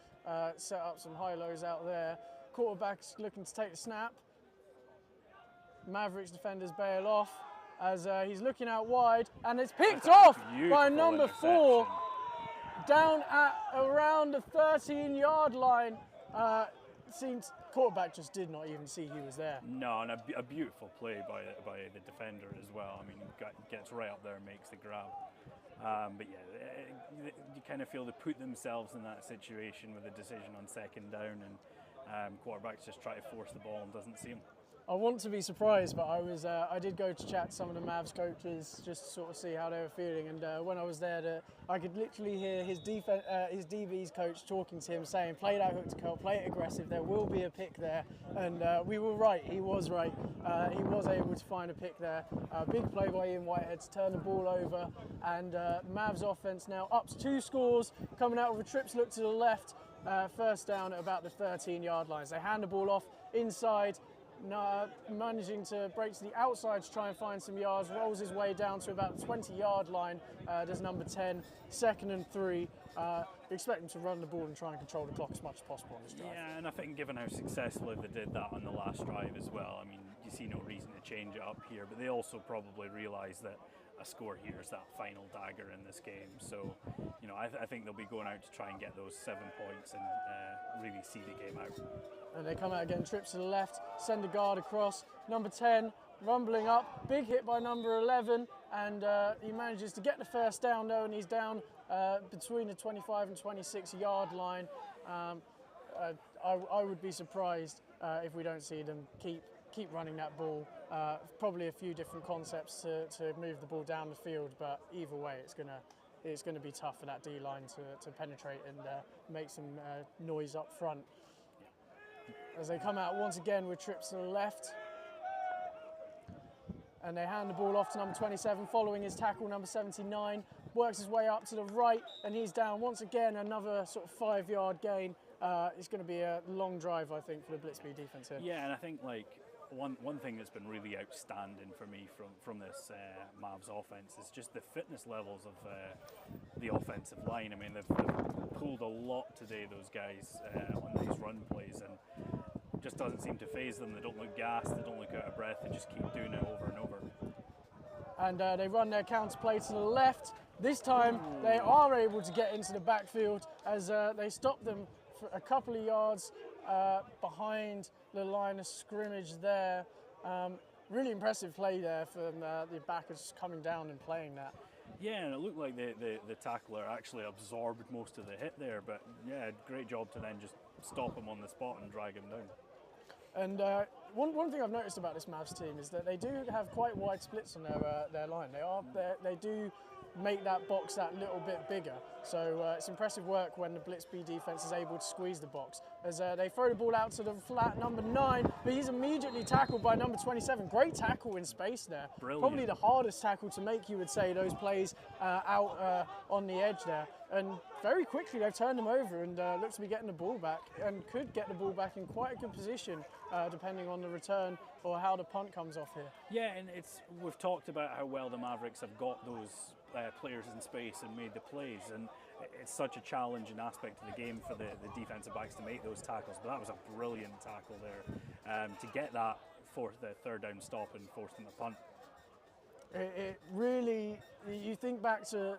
set up some high-lows out there. Quarterback's looking to take the snap. Mavericks defenders bail off as he's looking out wide, and it's picked off by number 4 down at around the 13-yard line. Seems quarterback just did not even see he was there. No, and a beautiful play by the defender as well. I mean, he gets right up there and makes the grab. But yeah, you kind of feel they put themselves in that situation with a decision on 2nd down, and quarterbacks just try to force the ball and doesn't see him. I want to be surprised, but I did go to chat to some of the Mavs coaches just to sort of see how they were feeling. And when I was there, I could literally hear his DB's coach talking to him, saying, "Play that hook to curl, play it aggressive. There will be a pick there." And we were right. He was right. He was able to find a pick there. Big play by Ian Whitehead to turn the ball over. And Mavs offense now up to 2 scores, coming out with a trips look to the left. 1st down at about the 13-yard lines. They hand the ball off inside. Managing to break to the outside to try and find some yards, rolls his way down to about the 20-yard line. There's number 10, 2nd and 3. We expect him to run the ball and try and control the clock as much as possible on this drive. Yeah, and I think given how successfully they did that on the last drive as well, I mean, you see no reason to change it up here, but they also probably realise that a score here is that final dagger in this game. So, you know, I think they'll be going out to try and get those 7 points and really see the game out. And they come out again, trips to the left, send a guard across. Number 10, rumbling up, big hit by number 11, and he manages to get the 1st down though, and he's down between the 25 and 26-yard line. I would be surprised if we don't see them keep running that ball. Probably a few different concepts to move the ball down the field, but either way, it's gonna be tough for that D-line to penetrate and make some noise up front. As they come out once again with trips to the left, and they hand the ball off to number 27, following his tackle, number 79, works his way up to the right, and he's down once again, another sort of 5-yard gain. It's going to be a long drive, I think, for the Blitz B defense here. Yeah, and I think like one thing that's been really outstanding for me from this Mavs offense is just the fitness levels of the offensive line. I mean, they've pulled a lot today, those guys, on these run plays, and just doesn't seem to faze them. They don't look gassed, they don't look out of breath, they just keep doing it over and over. And they run their counter play to the left. This time they are able to get into the backfield as they stop them for a couple of yards behind the line of scrimmage there. Really impressive play there from the backers coming down and playing that. Yeah, and it looked like the tackler actually absorbed most of the hit there, but yeah, great job to then just stop him on the spot and drag him down. And one thing I've noticed about this Mavs team is that they do have quite wide splits on their line. They do make that box that little bit bigger. So it's impressive work when the Blitz B defense is able to squeeze the box. As they throw the ball out to the flat number 9, but he's immediately tackled by number 27. Great tackle in space there. Brilliant. Probably the hardest tackle to make, you would say, those plays out on the edge there. and very quickly they've turned them over and look to be getting the ball back, and could get the ball back in quite a good position depending on the return or how the punt comes off here. Yeah, and we've talked about how well the Mavericks have got those players in space and made the plays, and it's such a challenging aspect of the game for the defensive backs to make those tackles, but that was a brilliant tackle there to get that the third down stop and force them to punt. It really, you think back to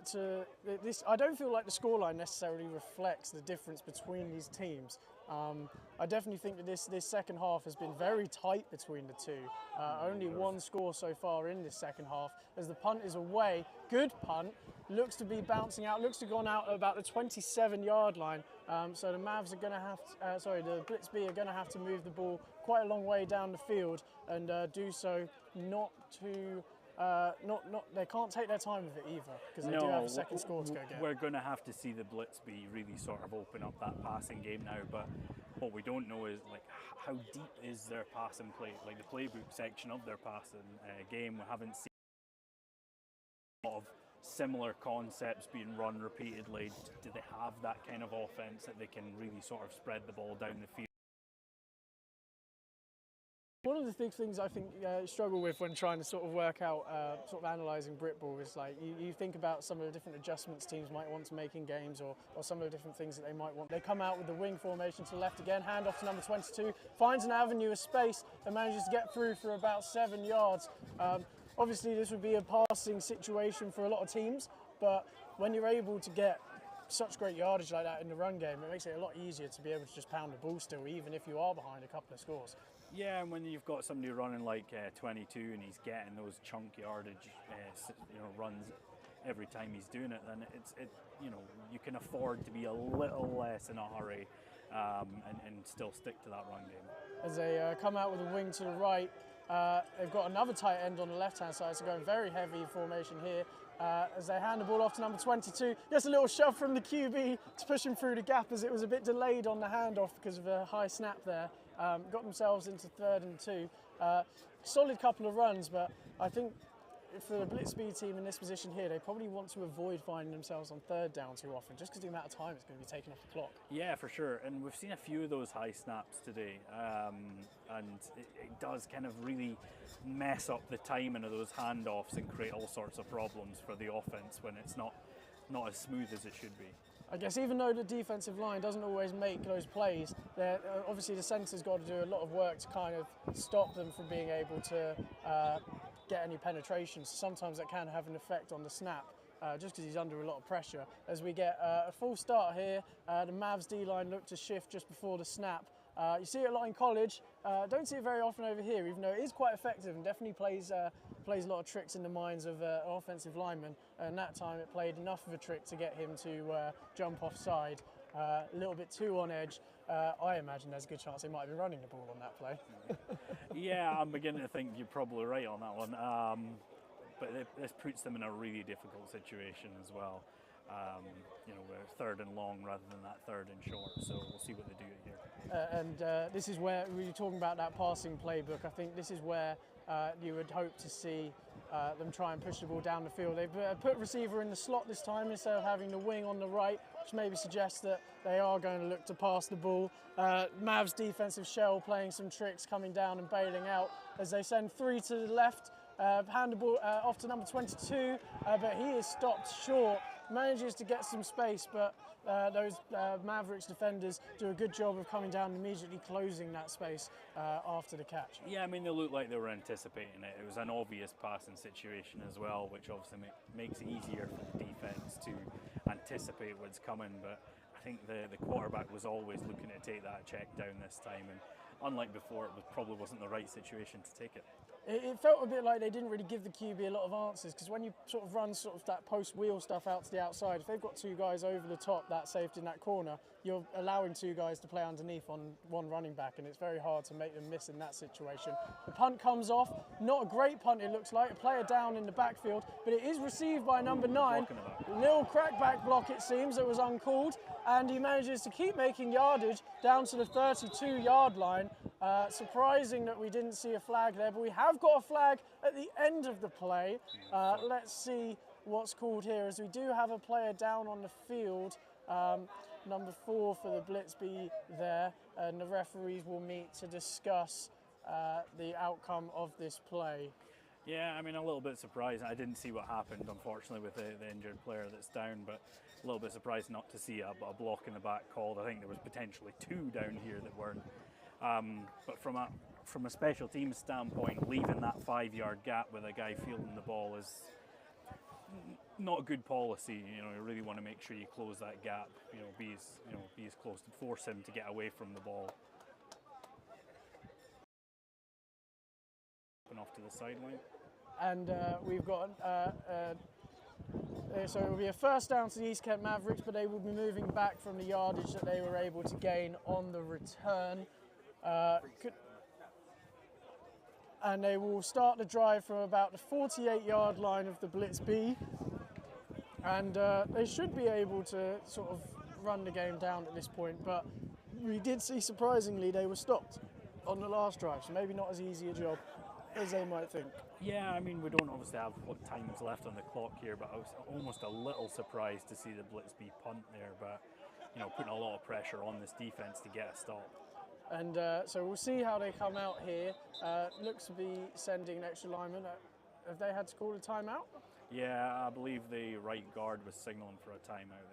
this, I don't feel like the scoreline necessarily reflects the difference between these teams. I definitely think that this second half has been very tight between the two. Only one score so far in this second half, as the punt is away. Good punt, looks to be bouncing out, looks to have gone out at about the 27-yard line. So the Mavs are going to have to, the Blitz B are going to have to move the ball quite a long way down the field and do so not too. They can't take their time with it either, because they do have a second score to go get. We're going to have to see the Blitz B really sort of open up that passing game now, but what we don't know is like how deep is their passing play, like the playbook section of their passing game. We haven't seen a lot of similar concepts being run repeatedly. Do they have that kind of offense that they can really sort of spread the ball down the field? One of the big things I think struggle with when trying to sort of work out, sort of analysing Brit ball is like you think about some of the different adjustments teams might want to make in games, or some of the different things that they might want. They come out with the wing formation to the left again, hand off to number 22, finds an avenue of space and manages to get through for about 7 yards. Obviously this would be a passing situation for a lot of teams, but when you're able to get such great yardage like that in the run game, it makes it a lot easier to be able to just pound the ball still, even if you are behind a couple of scores. Yeah, and when you've got somebody running like 22 and he's getting those chunk yardage runs every time he's doing it, then you can afford to be a little less in a hurry and still stick to that run game. As they come out with a wing to the right, they've got another tight end on the left-hand side, so going very heavy formation here. As they hand the ball off to number 22, just a little shove from the QB to push him through the gap, as it was a bit delayed on the handoff because of a high snap there. Got themselves into 3rd and 2. Solid couple of runs, but I think for the Blitz B team in this position here, they probably want to avoid finding themselves on 3rd down too often, just because the amount of time it's going to be taken off the clock. Yeah, for sure. And we've seen a few of those high snaps today, and it does kind of really mess up the timing of those handoffs and create all sorts of problems for the offense when it's not as smooth as it should be. I guess even though the defensive line doesn't always make those plays, obviously the centre's got to do a lot of work to kind of stop them from being able to get any penetration. So sometimes that can have an effect on the snap, just because he's under a lot of pressure. As we get a full start here, the Mavs D-line look to shift just before the snap. You see it a lot in college, don't see it very often over here, even though it is quite effective and definitely plays a lot of tricks in the minds of an offensive lineman, and that time it played enough of a trick to get him to jump offside, a little bit too on edge. I imagine there's a good chance they might be running the ball on that play. Yeah, I'm beginning to think you're probably right on that one, but this puts them in a really difficult situation as well. We're 3rd and long rather than that 3rd and short, so we'll see what they do here. This is where we were talking about that passing playbook. I think this is where you would hope to see them try and push the ball down the field. They've put receiver in the slot this time instead of having the wing on the right, which maybe suggests that they are going to look to pass the ball. Mavs defensive shell playing some tricks, coming down and bailing out as they send 3 to the left. Hand the ball off to number 22, but he is stopped short. Manages to get some space, but those Mavericks defenders do a good job of coming down and immediately closing that space after the catch. Yeah, I mean, they looked like they were anticipating it. It was an obvious passing situation as well, which obviously makes it easier for the defence to anticipate what's coming, but I think the quarterback was always looking to take that check down this time, and unlike before, it probably wasn't the right situation to take it. It felt a bit like they didn't really give the QB a lot of answers, because when you sort of run sort of that post-wheel stuff out to the outside, if they've got 2 guys over the top, that safety in that corner, you're allowing 2 guys to play underneath on 1 running back, and it's very hard to make them miss in that situation. The punt comes off, not a great punt it looks like, a player down in the backfield, but it is received by number 9. Little crackback block it seems that was uncalled, and he manages to keep making yardage down to the 32-yard line. Surprising that we didn't see a flag there, but we have got a flag at the end of the play. Let's see what's called here, as we do have a player down on the field, number 4 for the Blitz B there, and the referees will meet to discuss the outcome of this play. Yeah, I mean, a little bit surprised. I didn't see what happened, unfortunately, with the injured player that's down, but a little bit surprised not to see a block in the back called. I think there was potentially 2 down here that weren't. But from a special teams standpoint, leaving that 5-yard gap with a guy fielding the ball is not good policy. You really want to make sure you close that gap. Be as close to force him to get away from the ball. Off to the sideline. And we've got so it will be a first down to the East Kent Mavericks, but they will be moving back from the yardage that they were able to gain on the return. And they will start the drive from about the 48-yard line of the Blitz B, and they should be able to sort of run the game down at this point, but we did see, surprisingly, they were stopped on the last drive, so maybe not as easy a job as they might think. Yeah, I mean, we don't obviously have what time is left on the clock here, but I was almost a little surprised to see the Blitz B punt there, but putting a lot of pressure on this defense to get a stop. And so we'll see how they come out here. Looks to be sending an extra lineman. Have they had to call a timeout? Yeah, I believe the right guard was signaling for a timeout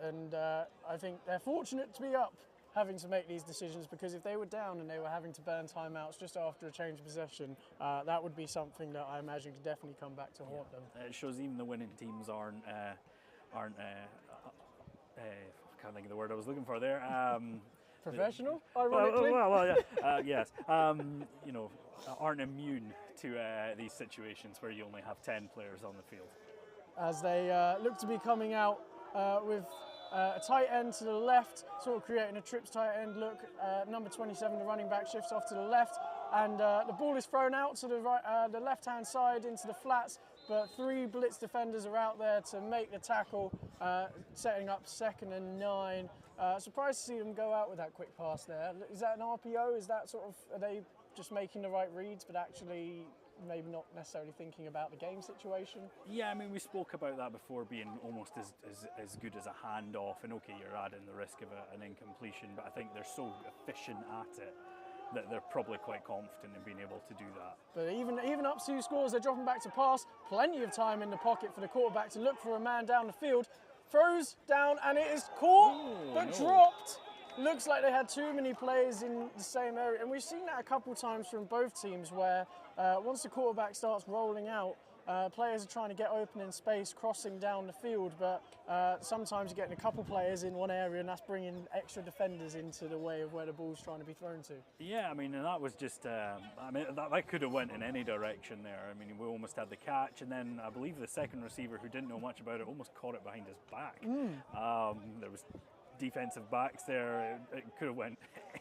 there. And I think they're fortunate to be up, having to make these decisions, because if they were down and they were having to burn timeouts just after a change of possession, that would be something that I imagine could definitely come back to haunt them. It shows even the winning teams aren't I can't think of the word I was looking for there. Professional, ironically. Well, yeah, yes. Aren't immune to these situations where you only have 10 players on the field. As they look to be coming out with a tight end to the left, sort of creating a trips tight end look. Number 27, the running back, shifts off to the left, and the ball is thrown out to the right, the left-hand side into the flats. But 3 blitz defenders are out there to make the tackle, setting up 2nd and 9. Surprised to see them go out with that quick pass there. Is that an RPO? Is that sort of, are they just making the right reads, but actually maybe not necessarily thinking about the game situation? Yeah, I mean, we spoke about that before being almost as good as a handoff, and okay, you're adding the risk of an incompletion, but I think they're so efficient at it that they're probably quite confident in being able to do that. But even up 2 scores, they're dropping back to pass. Plenty of time in the pocket for the quarterback to look for a man down the field. Throws down, and it is caught, but dropped. Looks like they had too many players in the same area. And we've seen that a couple times from both teams, where once the quarterback starts rolling out, players are trying to get open in space, crossing down the field, but sometimes you're getting a couple players in one area, and that's bringing extra defenders into the way of where the ball's trying to be thrown to. Yeah, I mean, and that was just, I mean, that could have went in any direction there. I mean, we almost had the catch, and then I believe the second receiver, who didn't know much about it, almost caught it behind his back. There was defensive backs there. It could have went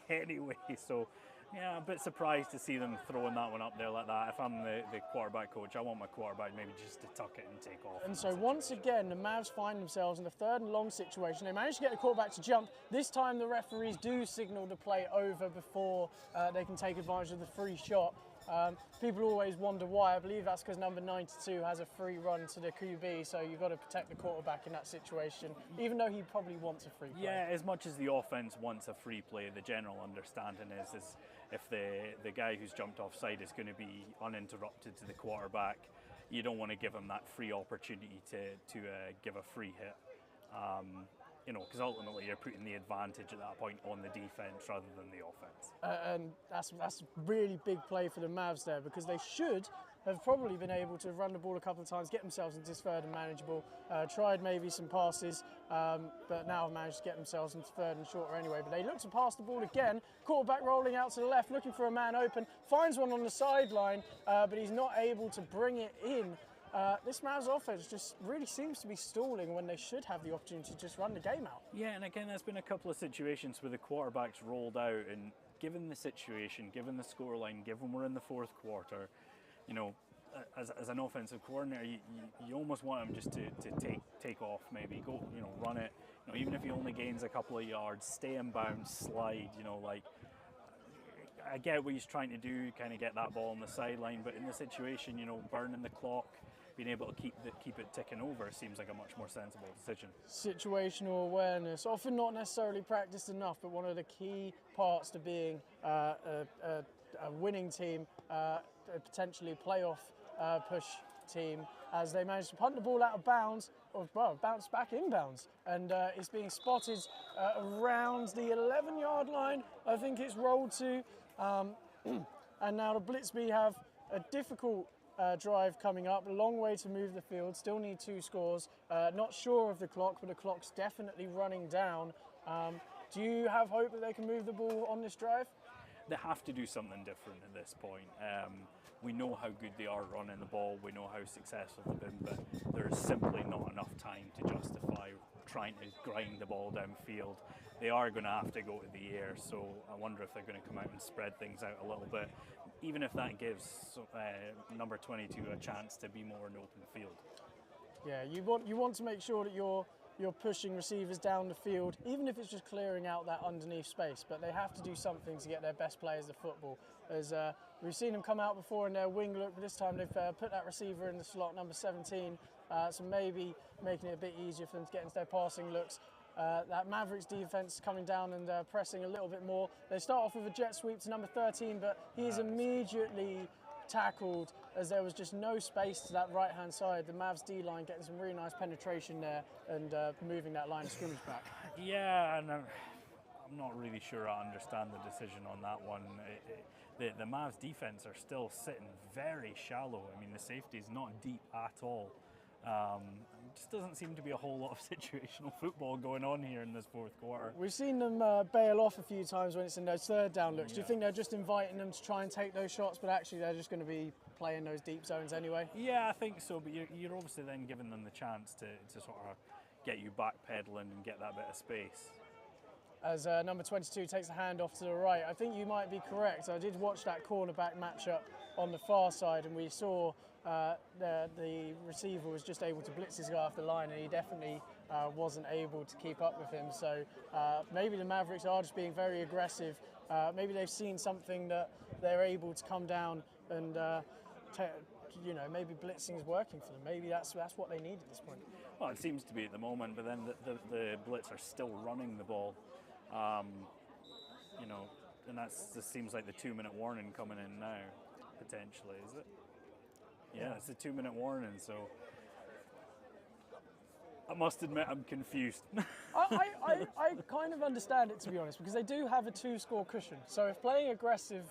anyway, so yeah, a bit surprised to see them throwing that one up there like that. If I'm the quarterback coach, I want my quarterback maybe just to tuck it and take off. And so once again, the Mavs find themselves in a 3rd and long situation. They manage to get the quarterback to jump. This time the referees do signal the play over before they can take advantage of the free shot. People always wonder why. I believe that's because number 92 has a free run to the QB, so you've got to protect the quarterback in that situation, even though he probably wants a free play. Yeah, as much as the offense wants a free play, the general understanding is if the guy who's jumped offside is going to be uninterrupted to the quarterback, you don't want to give him that free opportunity to give a free hit. Because ultimately you're putting the advantage at that point on the defense rather than the offense. And that's a really big play for the Mavs there, because they should have probably been able to run the ball a couple of times, get themselves into 3rd and manageable, tried maybe some passes, but now have managed to get themselves into 3rd and shorter anyway. But they look to pass the ball again, quarterback rolling out to the left, looking for a man open, finds one on the sideline, but he's not able to bring it in. This Mavs offense just really seems to be stalling when they should have the opportunity to just run the game out. Yeah, and again, there's been a couple of situations where the quarterback's rolled out, and given the situation, given the scoreline, given we're in the 4th quarter, as an offensive coordinator, you almost want him just to take off, maybe go, run it. Even if he only gains a couple of yards, stay in bounds, slide. I get what he's trying to do, kind of get that ball on the sideline, but in the situation, you know, burning the clock, being able to keep it ticking over seems like a much more sensible decision. Situational awareness, often not necessarily practiced enough, but one of the key parts to being a winning team, a potentially playoff push team, as they managed to punt the ball out of bounds, or well, bounce back inbounds, and it's being spotted around the 11-yard line. I think it's rolled to, and now the Blitz B have a difficult drive coming up, a long way to move the field, still need 2 scores, not sure of the clock, but the clock's definitely running down. Do you have hope that they can move the ball on this drive? They have to do something different at this point. We know how good they are running the ball, we know how successful they've been, but there's simply not enough time to justify trying to grind the ball downfield. They are going to have to go to the air, so I wonder if they're going to come out and spread things out a little bit, even if that gives number 22 a chance to be more in open field. Yeah, you want to make sure that you're pushing receivers down the field, even if it's just clearing out that underneath space, but they have to do something to get their best players the football. As we've seen them come out before in their wing look, but this time they've put that receiver in the slot, number 17, so maybe making it a bit easier for them to get into their passing looks. That Mavericks defense coming down and pressing a little bit more. They start off with a jet sweep to number 13, but he's immediately tackled as there was just no space to that right-hand side. The Mavs D-line getting some really nice penetration there and moving that line of scrimmage back. Yeah, and I'm not really sure I understand the decision on that one. The Mavs defense are still sitting very shallow. I mean, the safety is not deep at all. Just doesn't seem to be a whole lot of situational football going on here in this fourth quarter. We've seen them bail off a few times when it's in those third down looks. Do you think they're just inviting them to try and take those shots, but actually they're just going to be playing those deep zones anyway? Yeah, I think so, but you're obviously then giving them the chance to sort of get you backpedaling and get that bit of space. As number 22 takes the handoff to the right, I think you might be correct. I did watch that cornerback matchup on the far side, and we saw the receiver was just able to blitz his guy off the line, and he definitely wasn't able to keep up with him. So maybe the Mavericks are just being very aggressive. Maybe they've seen something that they're able to come down and maybe blitzing is working for them. Maybe that's what they need at this point. Well, it seems to be at the moment, but then the Blitz are still running the ball. And this seems like the 2-minute warning coming in now, potentially, is it? Yeah, it's a 2-minute warning, so I must admit I'm confused. I kind of understand it, to be honest, because they do have a 2-score cushion. So if playing aggressive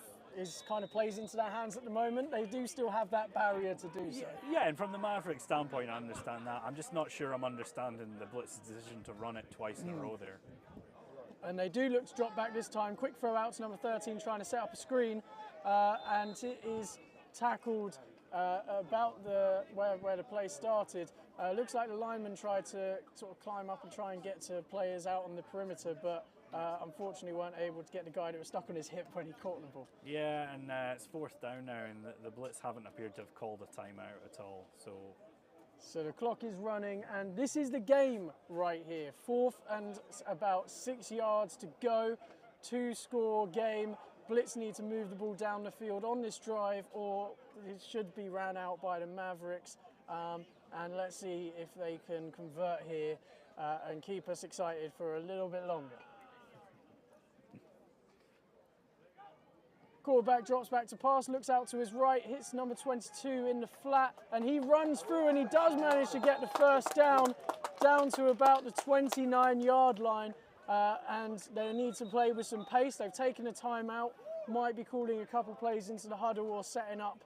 kind of plays into their hands at the moment, they do still have that barrier to do so. Yeah, and from the Mavericks standpoint, I understand that. I'm just not sure I'm understanding the Blitz's decision to run it twice in a row there. And they do look to drop back this time. Quick throw out to number 13, trying to set up a screen, and it is tackled about where the play started. Looks like the lineman tried to sort of climb up and try and get to players out on the perimeter, but unfortunately weren't able to get the guy that was stuck on his hip when he caught the ball. Yeah, and it's 4th down now, and the Blitz haven't appeared to have called a timeout at all. So the clock is running, and this is the game right here. 4th and about 6 yards to go. 2-score game. Blitz need to move the ball down the field on this drive, or it should be ran out by the Mavericks. And let's see if they can convert here and keep us excited for a little bit longer. Quarterback drops back to pass, looks out to his right, hits number 22 in the flat, and he runs through, and he does manage to get the first down to about the 29-yard line. And they need to play with some pace. They've taken a timeout, might be calling a couple plays into the huddle or setting up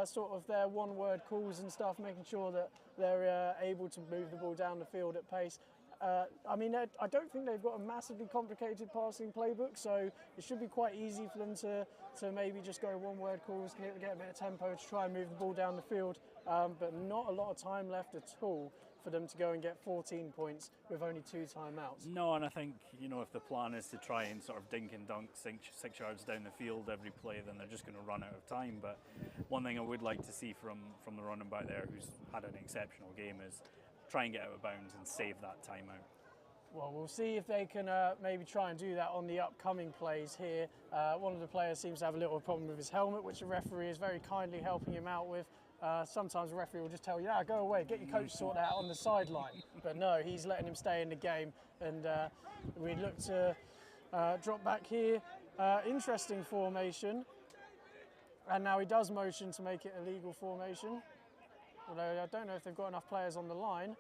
sort of their one-word calls and stuff, making sure that they're able to move the ball down the field at pace. I don't think they've got a massively complicated passing playbook, so it should be quite easy for them to maybe just go one-word calls, get a bit of tempo to try and move the ball down the field, but not a lot of time left at all for them to go and get 14 points with only 2 timeouts. No, and I think, if the plan is to try and sort of dink and dunk 6 yards down the field every play, then they're just going to run out of time. But one thing I would like to see from the running back there, who's had an exceptional game, is try and get out of bounds and save that timeout. Well, we'll see if they can maybe try and do that on the upcoming plays here. One of the players seems to have a little problem with his helmet, which the referee is very kindly helping him out with. Sometimes the referee will just tell you, go away, get your coach sorted out on the sideline. But no, he's letting him stay in the game. And we look to drop back here. Interesting formation. And now he does motion to make it a legal formation. Although I don't know if they've got enough players on the line.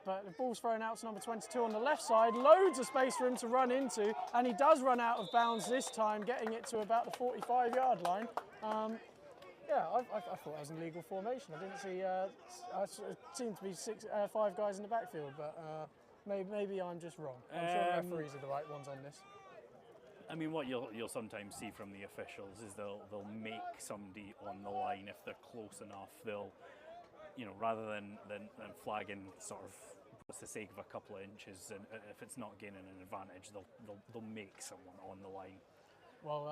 But the ball's thrown out to number 22 on the left side, loads of space for him to run into, and he does run out of bounds this time, getting it to about the 45-yard line. Yeah, I thought that was an illegal formation. I didn't see, it seemed to be 5 guys in the backfield, but maybe I'm just wrong. I'm sure the referees are the right ones on this. I mean, what you'll sometimes see from the officials is they'll make somebody on the line if they're close enough. They'll, rather than flagging sort of what's the sake of a couple of inches, and if it's not gaining an advantage, they'll make someone on the line. Well,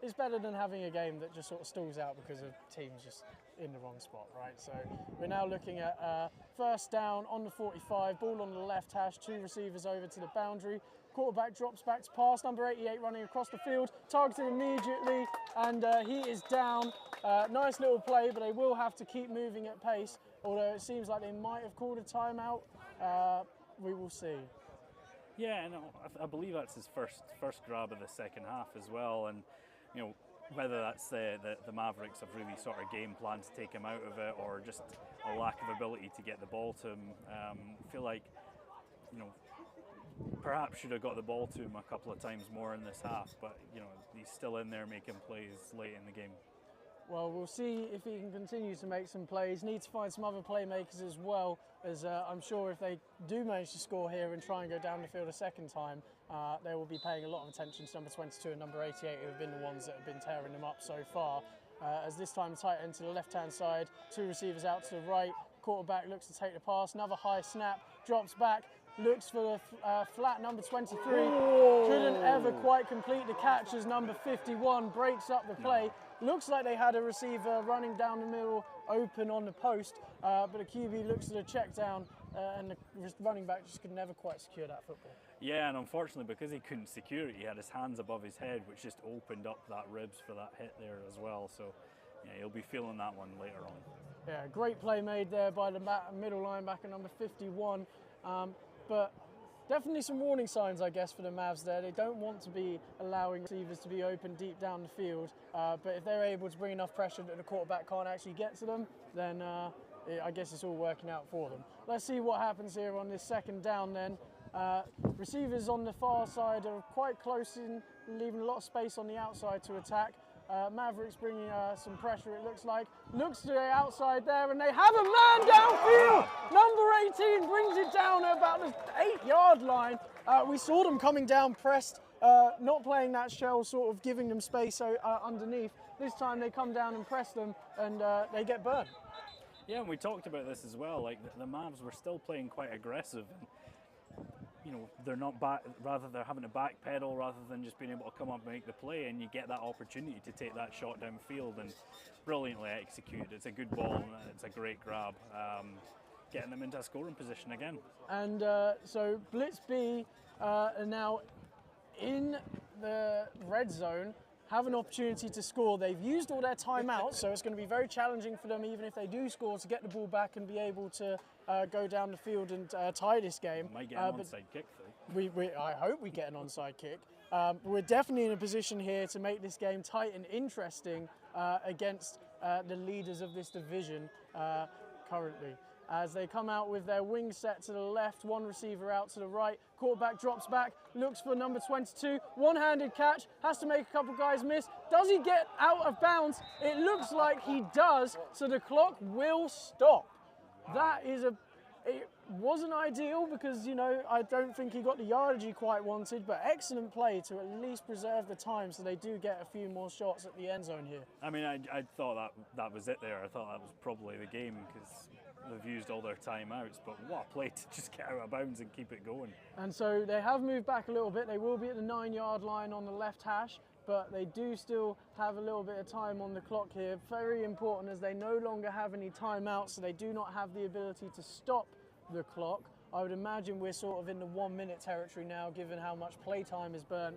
it's better than having a game that just sort of stalls out because of teams just in the wrong spot, right? So we're now looking at first down on the 45, ball on the left hash, 2 receivers over to the boundary. Quarterback drops back to pass, number 88 running across the field, targeted immediately, and he is down. Nice little play, but they will have to keep moving at pace, although it seems like they might have called a timeout. We will see. Yeah, no, I believe that's his first grab of the second half as well, and whether that's the Mavericks have really sort of game planned to take him out of it, or just a lack of ability to get the ball to him. I feel like, perhaps should have got the ball to him a couple of times more in this half, but he's still in there making plays late in the game. Well, we'll see if he can continue to make some plays. Need to find some other playmakers as well, as I'm sure if they do manage to score here and try and go down the field a second time, they will be paying a lot of attention to number 22 and number 88, who have been the ones that have been tearing them up so far. As this time tight end to the left-hand side, 2 receivers out to the right. Quarterback looks to take the pass, another high snap, drops back, looks for the flat number 23. Whoa. Couldn't ever quite complete the catch as number 51 breaks up the play. Looks like they had a receiver running down the middle, open on the post, but the QB looks at a check down, and the running back just could never quite secure that football. Yeah, and unfortunately, because he couldn't secure it, he had his hands above his head, which just opened up that ribs for that hit there as well. So, yeah, he'll be feeling that one later on. Yeah, great play made there by the middle linebacker, number 51. But definitely some warning signs, I guess, for the Mavs there. They don't want to be allowing receivers to be open deep down the field, but if they're able to bring enough pressure that the quarterback can't actually get to them, then I guess it's all working out for them. Let's see what happens here on this second down then. Receivers on the far side are quite close in, leaving a lot of space on the outside to attack. Mavericks bringing some pressure, it looks like. Looks to the outside there, and they have a man downfield! Number 18 brings it down at about the 8-yard line. We saw them coming down pressed, not playing that shell, sort of giving them space underneath. This time they come down and press them, and they get burned. Yeah, and we talked about this as well. Like, the Mavs were still playing quite aggressive. They're not rather they're having to backpedal rather than just being able to come up and make the play, and you get that opportunity to take that shot downfield, and brilliantly executed. It's a good ball, and it's a great grab, getting them into a scoring position again. And so Blitz B are now in the red zone, have an opportunity to score. They've used all their timeouts, so it's going to be very challenging for them, even if they do score, to get the ball back and be able to go down the field and tie this game. Might get an onside kick, though. I hope we get an onside kick. We're definitely in a position here to make this game tight and interesting against the leaders of this division currently. As they come out with their wing set to the left, 1 receiver out to the right. Quarterback drops back, looks for number 22. One-handed catch, has to make a couple guys miss. Does he get out of bounds? It looks like he does, so the clock will stop. That is it wasn't ideal because, I don't think he got the yardage he quite wanted, but excellent play to at least preserve the time so they do get a few more shots at the end zone here. I mean, I thought that was it there. I thought that was probably the game because they've used all their timeouts, but what a play to just get out of bounds and keep it going. And so they have moved back a little bit. They will be at the 9-yard line on the left hash, but they do still have a little bit of time on the clock here. Very important, as they no longer have any timeouts, so they do not have the ability to stop the clock. I would imagine we're sort of in the 1 minute territory now, given how much playtime is burnt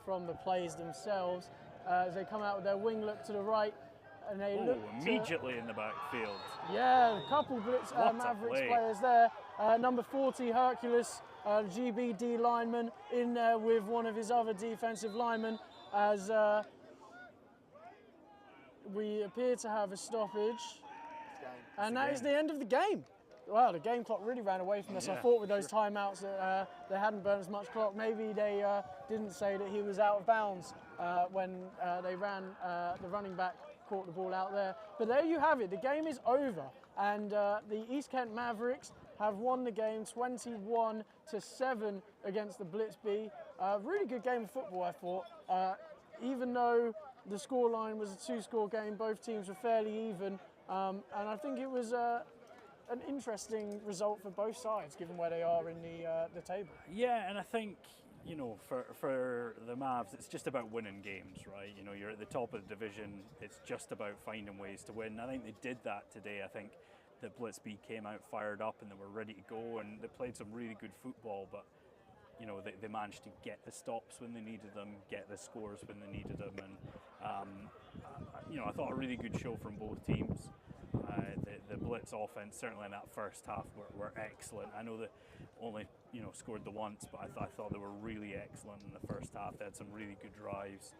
from the plays themselves. As they come out with their wing look to the right, and they look immediately in the backfield. Yeah, a couple Blitz Mavericks players there. Number 40, Hercules, GBD lineman, in there with one of his other defensive linemen, as we appear to have a stoppage. And that is the end of the game. Wow, the game clock really ran away from us. I thought with those timeouts that they hadn't burned as much clock. Maybe they didn't say that he was out of bounds when they ran, the running back caught the ball out there. But there you have it, the game is over. And the East Kent Mavericks have won the game 21-7 against the Blitz B. Really good game of football, I thought. Even though the scoreline was a 2-score game, both teams were fairly even. And I think it was an interesting result for both sides, given where they are in the table. Yeah, and I think, you know, for the Mavs, it's just about winning games, right? You know, you're at the top of the division. It's just about finding ways to win. I think they did that today. I think the Blitz B came out fired up and they were ready to go, and they played some really good football, but you know, they managed to get the stops when they needed them, get the scores when they needed them, and you know, I thought a really good show from both teams. The Blitz offense, certainly in that first half, were excellent. I know they only, you know, scored the once, but I thought they were really excellent in the first half. They had some really good drives,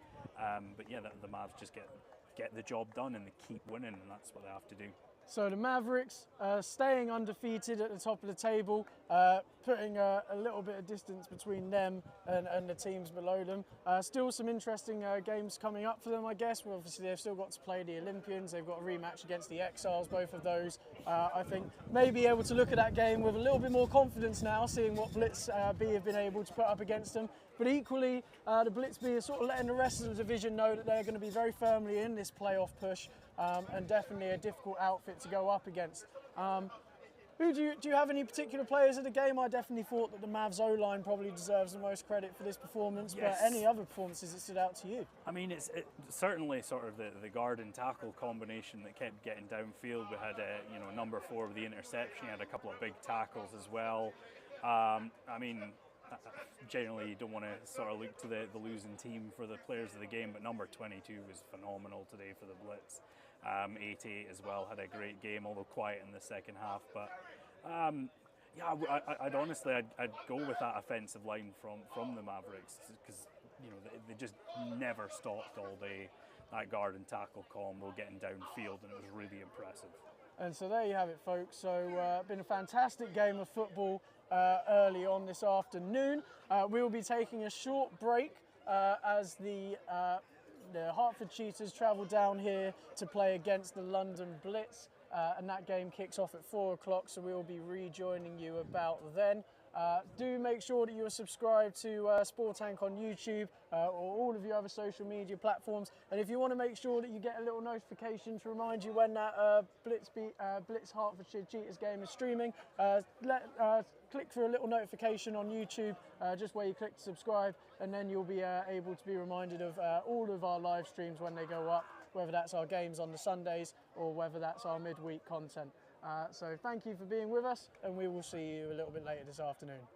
but yeah, the Mavs just get the job done and they keep winning, and that's what they have to do. So the Mavericks staying undefeated at the top of the table, putting a little bit of distance between them and the teams below them. Still some interesting games coming up for them, I guess. Well, obviously, they've still got to play the Olympians. They've got a rematch against the Exiles, both of those. I think may be able to look at that game with a little bit more confidence now, seeing what Blitz B have been able to put up against them. But equally, the Blitz B is sort of letting the rest of the division know that they're going to be very firmly in this playoff push. And definitely a difficult outfit to go up against. Do you have any particular players of the game? I definitely thought that the Mavs O-line probably deserves the most credit for this performance, yes. But any other performances that stood out to you? I mean, it's certainly sort of the guard and tackle combination that kept getting downfield. We had, you know, number 4 with the interception. He had a couple of big tackles as well. I mean, generally you don't want to sort of look to the losing team for the players of the game, but number 22 was phenomenal today for the Blitz. 88 as well, had a great game, although quiet in the second half. But yeah, I'd honestly go with that offensive line from the Mavericks, because you know they just never stopped all day. That guard and tackle combo getting downfield, and it was really impressive. And so there you have it, folks. So been a fantastic game of football early on this afternoon. We'll be taking a short break as the Hertford Cheetahs travel down here to play against the London Blitz, and that game kicks off at 4 o'clock, so we'll be rejoining you about then. Do make sure that you are subscribed to Sportank on YouTube or all of your other social media platforms, and if you want to make sure that you get a little notification to remind you when that Blitz Hertfordshire Cheetahs game is streaming, click for a little notification on YouTube, just where you click to subscribe, and then you'll be able to be reminded of all of our live streams when they go up, whether that's our games on the Sundays or whether that's our midweek content. So thank you for being with us, and we will see you a little bit later this afternoon.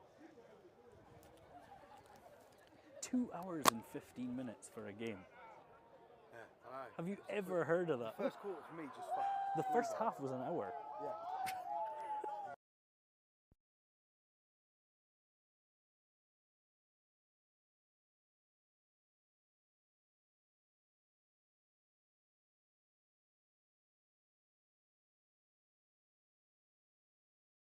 2 hours and 15 minutes for a game. Yeah, I know. Have you ever heard of that? First quarter for me just fucking. The first half was an hour. Yeah.